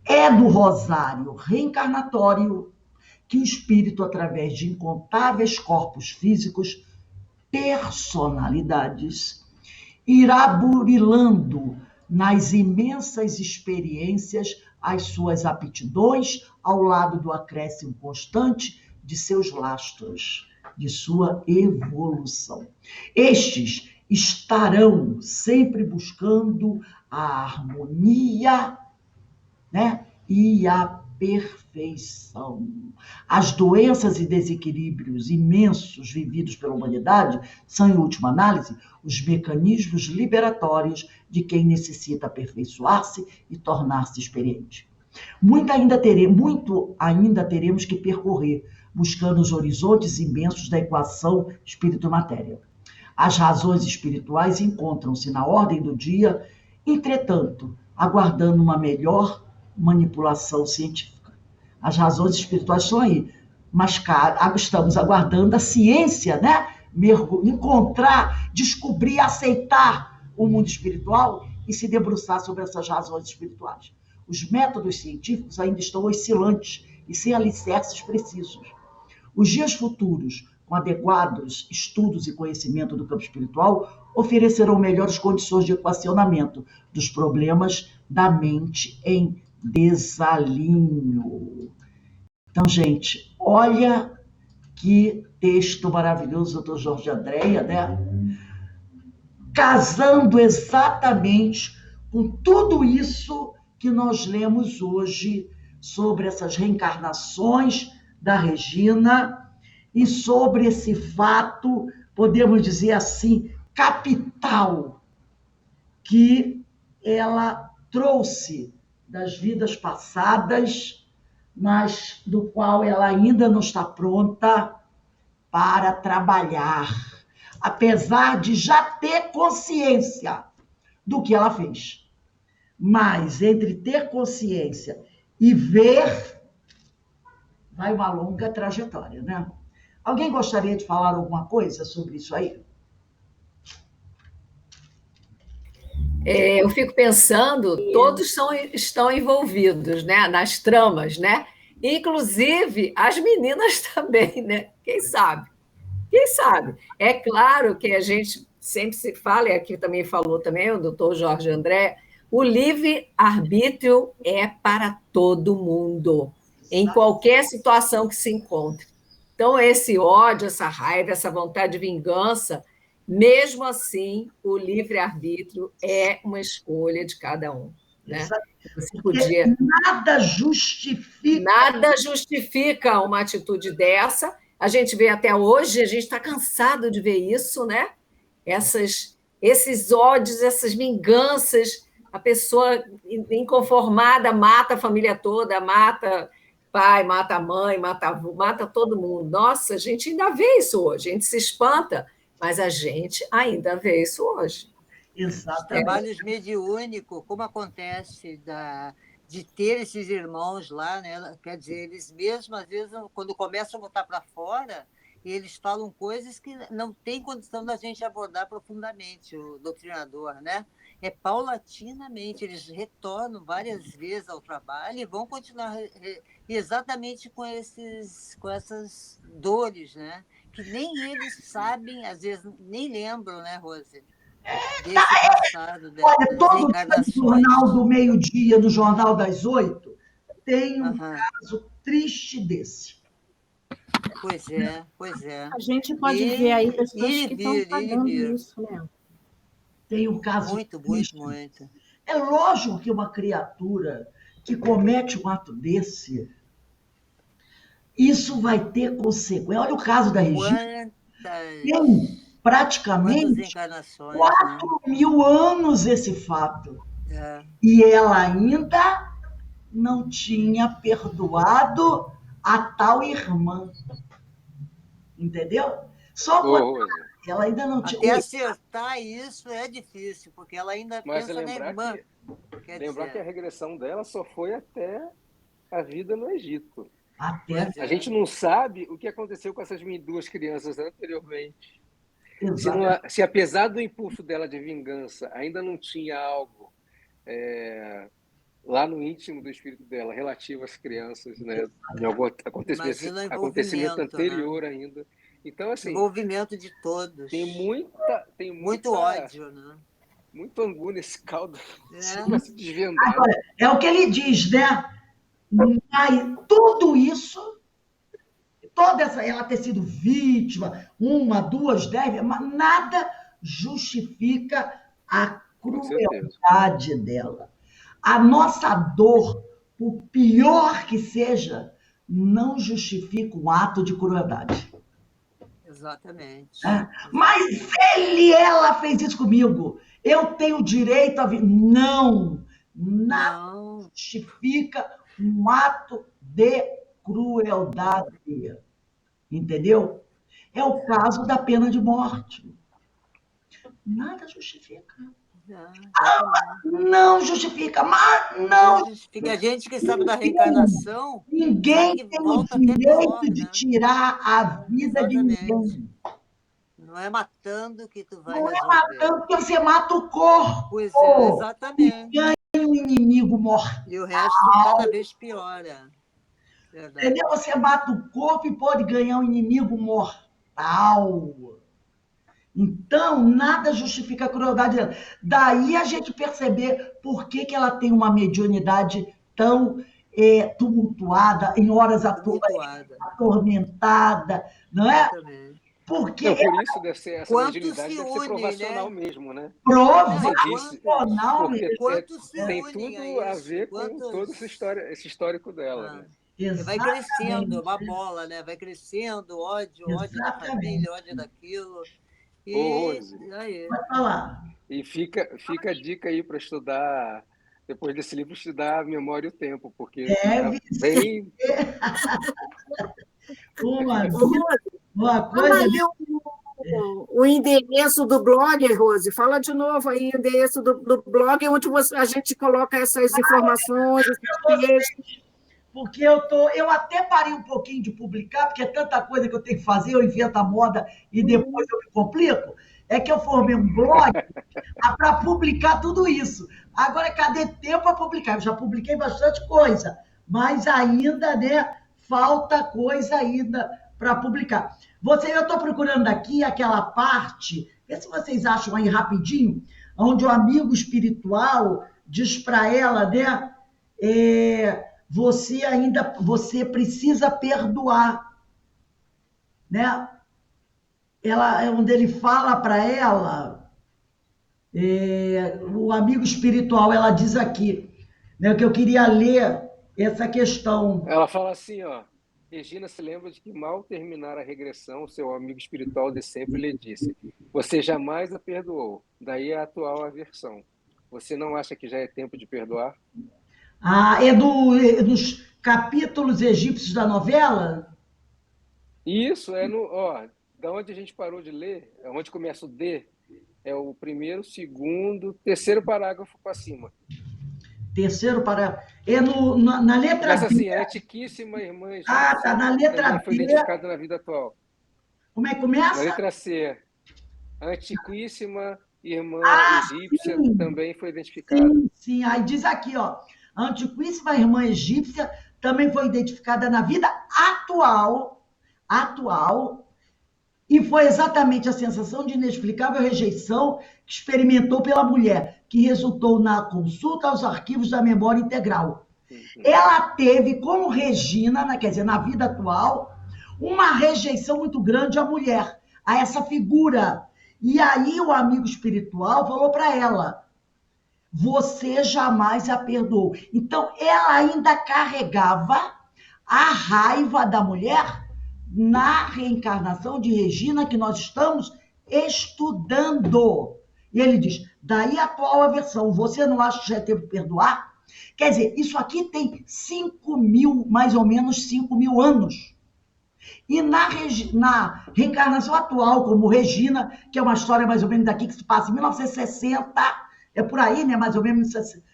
É do rosário reencarnatório que o espírito, através de incontáveis corpos físicos, personalidades, irá burilando nas imensas experiências as suas aptidões ao lado do acréscimo constante de seus lastros, de sua evolução. Estes estarão sempre buscando a harmonia, né, e a perfeição. As doenças e desequilíbrios imensos vividos pela humanidade são, em última análise, os mecanismos liberatórios de quem necessita aperfeiçoar-se e tornar-se experiente. Muito ainda teremos que percorrer, buscando os horizontes imensos da equação espírito-matéria. As razões espirituais encontram-se na ordem do dia, entretanto, aguardando uma melhor manipulação científica. As razões espirituais estão aí, mas estamos aguardando a ciência, né? Encontrar, descobrir, aceitar o mundo espiritual e se debruçar sobre essas razões espirituais. Os métodos científicos ainda estão oscilantes e sem alicerces precisos. Os dias futuros, com adequados estudos e conhecimento do campo espiritual, oferecerão melhores condições de equacionamento dos problemas da mente em desalinho. Então, gente, olha que texto maravilhoso, doutor Jorge Andréa, né? Casando exatamente com tudo isso que nós lemos hoje sobre essas reencarnações da Regina e sobre esse fato, podemos dizer assim, capital, que ela trouxe das vidas passadas, mas do qual ela ainda não está pronta para trabalhar, apesar de já ter consciência do que ela fez. Mas entre ter consciência e ver, vai uma longa trajetória, né? Alguém gostaria de falar alguma coisa sobre isso aí? Eu fico pensando, todos estão envolvidos, né, nas tramas, né? Inclusive as meninas também, né? Quem sabe? Quem sabe? É claro que a gente sempre se fala, e aqui também falou também o doutor Jorge André, o livre-arbítrio é para todo mundo, em qualquer situação que se encontre. Então, esse ódio, essa raiva, essa vontade de vingança, mesmo assim, o livre-arbítrio é uma escolha de cada um. Né? Você podia... Nada justifica uma atitude dessa. A gente vê até hoje, a gente está cansado de ver isso, né? Esses ódios, essas vinganças, a pessoa inconformada mata a família toda, mata pai, mata a mãe, mata avô, mata todo mundo. Nossa, a gente ainda vê isso hoje, a gente se espanta, mas a gente ainda vê isso hoje. Exatamente. Os trabalhos mediúnicos, como acontece de ter esses irmãos lá, né? Quer dizer, eles mesmos, às vezes, quando começam a botar para fora, eles falam coisas que não tem condição da gente abordar profundamente, o doutrinador, né? É paulatinamente, eles retornam várias vezes ao trabalho e vão continuar exatamente com essas dores, né? Que nem eles sabem, às vezes nem lembram, né, Rose? Desse passado, olha, todo jornal do meio-dia, no Jornal das 8, tem um caso triste desse. Pois é, pois é. A gente pode ver aí pessoas que estão pagando isso, né? Tem um caso muito, triste. muito. É lógico que uma criatura que comete um ato desse, isso vai ter consequência. Olha o caso da Regina. Tem praticamente 4.000 anos esse fato. E ela ainda não tinha perdoado a tal irmã. Entendeu? Só quando ela ainda não tinha... Até acertar isso é difícil, porque ela ainda pensa na irmã. Lembrar que a regressão dela só foi até a vida no Egito. Até... A gente não sabe o que aconteceu com essas 2 crianças anteriormente. Se apesar do impulso dela de vingança, ainda não tinha algo lá no íntimo do espírito dela relativo às crianças, né? De algum acontecimento anterior, né? Ainda. Então, assim... Envolvimento de todos. Tem muito ódio, né? Muito angu nesse caldo. Vai se desvendar. Agora, é o que ele diz, né? Tudo isso... Toda ela ter sido vítima, 1, 2, 10, mas nada justifica a crueldade dela. A nossa dor, por pior que seja, não justifica um ato de crueldade. Exatamente. Mas ela fez isso comigo. Eu tenho direito a vir. Não. Nada justifica um ato de crueldade. Entendeu? É o caso da pena de morte. Nada justifica. Não justifica, mas não justifica. A gente que sabe da reencarnação... Ninguém tem o direito de tirar a vida de ninguém. Não é matando que tu vai resolver. Não é matando porque você mata o corpo. Pois é, exatamente. E ganha um inimigo mortal. E o resto cada vez piora. Verdade. Entendeu? Você mata o corpo e pode ganhar um inimigo mortal. Então, nada justifica a crueldade dela. Daí a gente perceber por que ela tem uma mediunidade tão tumultuada, em horas atormentada, não é? Porque por isso deve ser essa mediunidade, deve ser provacional, né? Mesmo, né? Provacional mesmo. Tem tudo a ver com todo esse histórico dela, né? Vai crescendo, uma bola, né? Vai crescendo, ódio da família, ódio daquilo. Rose, vai falar. E fica a dica aí para estudar, depois desse livro, estudar a Memória e o Tempo, porque bem... uma coisa... O endereço do blog, Rose, fala de novo aí o endereço do blog, onde a gente coloca essas informações, esses textos. porque eu até parei um pouquinho de publicar, porque é tanta coisa que eu tenho que fazer, eu invento a moda e depois eu me complico. É que eu formei um blog para publicar tudo isso. Agora, cadê tempo para publicar? Eu já publiquei bastante coisa, mas ainda, né, falta coisa ainda para publicar. Eu estou procurando aqui aquela parte, vê se vocês acham aí rapidinho, onde o amigo espiritual diz para ela, né, você precisa perdoar, né? Onde ele fala para ela, o amigo espiritual, ela diz aqui, né, que eu queria ler essa questão. Ela fala assim, ó, Regina se lembra de que mal terminar a regressão, seu amigo espiritual de sempre lhe disse, você jamais a perdoou, daí a atual aversão. Você não acha que já é tempo de perdoar? Dos capítulos egípcios da novela? Isso, da onde a gente parou de ler, onde começa o D, é o primeiro, segundo, terceiro parágrafo para cima. Terceiro parágrafo. Na letra Mas assim, D. a antiquíssima irmã egípcia, tá na letra D. Foi identificada na vida atual. Como é que começa? Na letra C, a antiquíssima irmã egípcia sim. Também foi identificada. Sim. Aí diz aqui, ó, a antiquíssima irmã egípcia também foi identificada na vida atual, e foi exatamente a sensação de inexplicável rejeição que experimentou pela mulher, que resultou na consulta aos arquivos da memória integral. Ela teve, como Regina, quer dizer, na vida atual, uma rejeição muito grande à mulher, a essa figura. E aí o amigo espiritual falou para ela, você jamais a perdoou. Então, ela ainda carregava a raiva da mulher na reencarnação de Regina, que nós estamos estudando. E ele diz, daí a atual aversão, você não acha que já é tempo de perdoar? Quer dizer, isso aqui tem 5.000, mais ou menos 5.000 anos. E na reencarnação atual, como Regina, que é uma história mais ou menos daqui que se passa em 1960, é por aí, né? Mais ou menos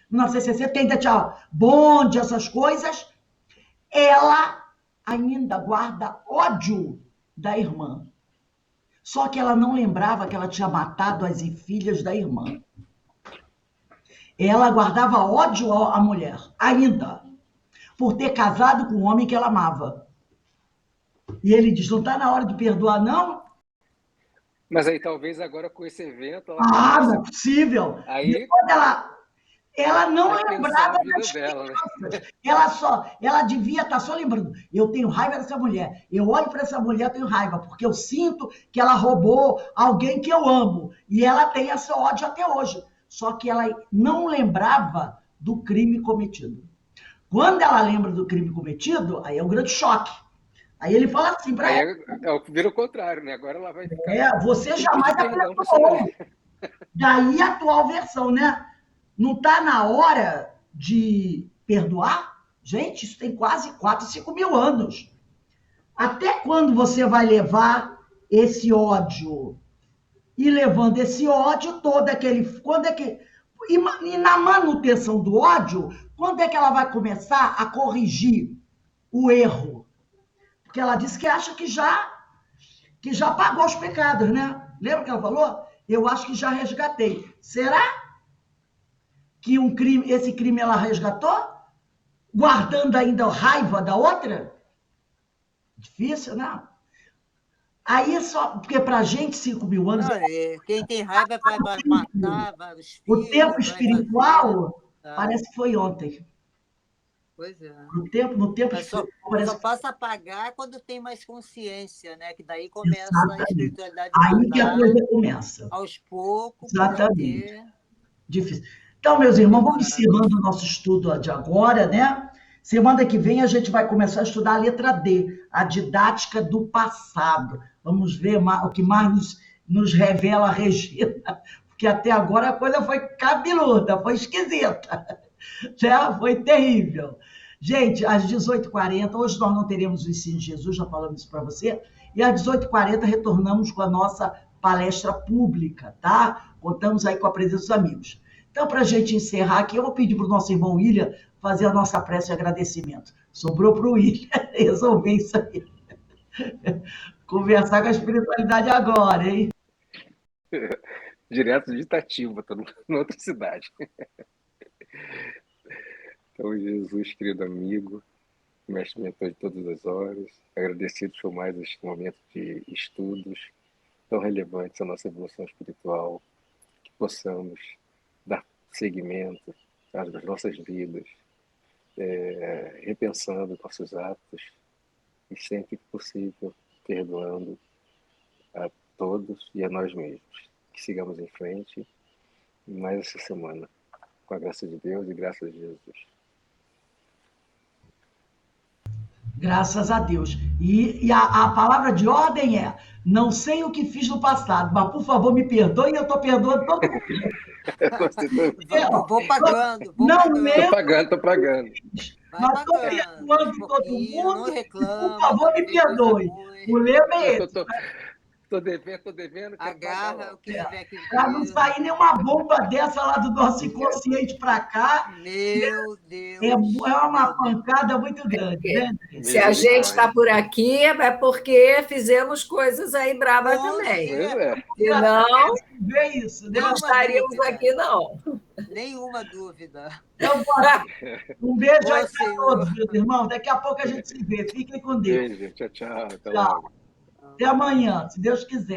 1960, tem ainda tinha bonde, essas coisas. Ela ainda guarda ódio da irmã. Só que ela não lembrava que ela tinha matado as filhas da irmã. Ela guardava ódio à mulher, ainda, por ter casado com um homem que ela amava. E ele diz, não está na hora de perdoar, não? Mas aí talvez agora com esse evento... não é possível. Aí... Ela não lembrava das dela, né? Ela devia estar só lembrando. Eu tenho raiva dessa mulher. Eu olho para essa mulher, eu tenho raiva, porque eu sinto que ela roubou alguém que eu amo. E ela tem esse ódio até hoje. Só que ela não lembrava do crime cometido. Quando ela lembra do crime cometido, aí é um grande choque. Aí ele fala assim para ela. Vira o contrário, né? Agora ela vai ficar... você jamais a perdoou. Daí a atual versão, né? Não está na hora de perdoar? Gente, isso tem quase 4.000, 5.000 anos. Até quando você vai levar esse ódio? E levando esse ódio todo, e na manutenção do ódio, quando é que ela vai começar a corrigir o erro? Porque ela disse que acha que já pagou os pecados, né? Lembra que ela falou? Eu acho que já resgatei. Será que esse crime ela resgatou? Guardando ainda a raiva da outra? Difícil, né? Aí só... Porque pra gente, 5.000 anos... Quem tem raiva vai matar vários filhos... O tempo espiritual parece que foi ontem. Pois é. No tempo espiritual parece... Só passa a pagar quando tem mais consciência, né? Que daí começa a espiritualidade. Aí que a coisa começa. Aos poucos. Exatamente. Difícil. Então, meus irmãos, vamos encerrando o nosso estudo de agora, né? Semana que vem a gente vai começar a estudar a letra D, a didática do passado. Vamos ver o que mais nos revela a Regina, porque até agora a coisa foi cabeluda, foi esquisita, né? Foi terrível. Gente, às 18h40, hoje nós não teremos o ensino de Jesus, já falamos isso para você, e às 18h40 retornamos com a nossa palestra pública, tá? Contamos aí com a presença dos amigos. Então, para a gente encerrar aqui, eu vou pedir para o nosso irmão William fazer a nossa prece de agradecimento. Sobrou para o William resolver isso aí. Conversar com a espiritualidade agora, hein? Direto de Itatiba, estou em outra cidade. Então, Jesus, querido amigo, mestre mentor de todas as horas, agradecidos por mais este momento de estudos tão relevantes à nossa evolução espiritual, que possamos dar seguimento às nossas vidas, repensando nossos atos e sempre que possível perdoando a todos e a nós mesmos. Que sigamos em frente mais essa semana, com a graça de Deus e graças a Jesus. Graças a Deus. E a palavra de ordem é: não sei o que fiz no passado, mas por favor me perdoe, e eu estou perdoando todo mundo. Vou pagando. Tô pagando. Mas estou perdoando todo mundo, não reclama, por favor me perdoe. O lema é esse. Tô devendo. Agarra o que tiver que ver. Para não sair nenhuma bomba dessa lá do nosso inconsciente para cá. Meu Deus. É uma pancada muito grande, né? Se a gente está por aqui, é porque fizemos coisas aí bravas também. Senão, vê isso, né? Não estaríamos aqui, não. Nenhuma dúvida. Então, um beijo aí para todos, meus irmãos. Daqui a pouco a gente se vê. Fiquem com Deus. Beijo, tchau. Tchau. Até amanhã, se Deus quiser.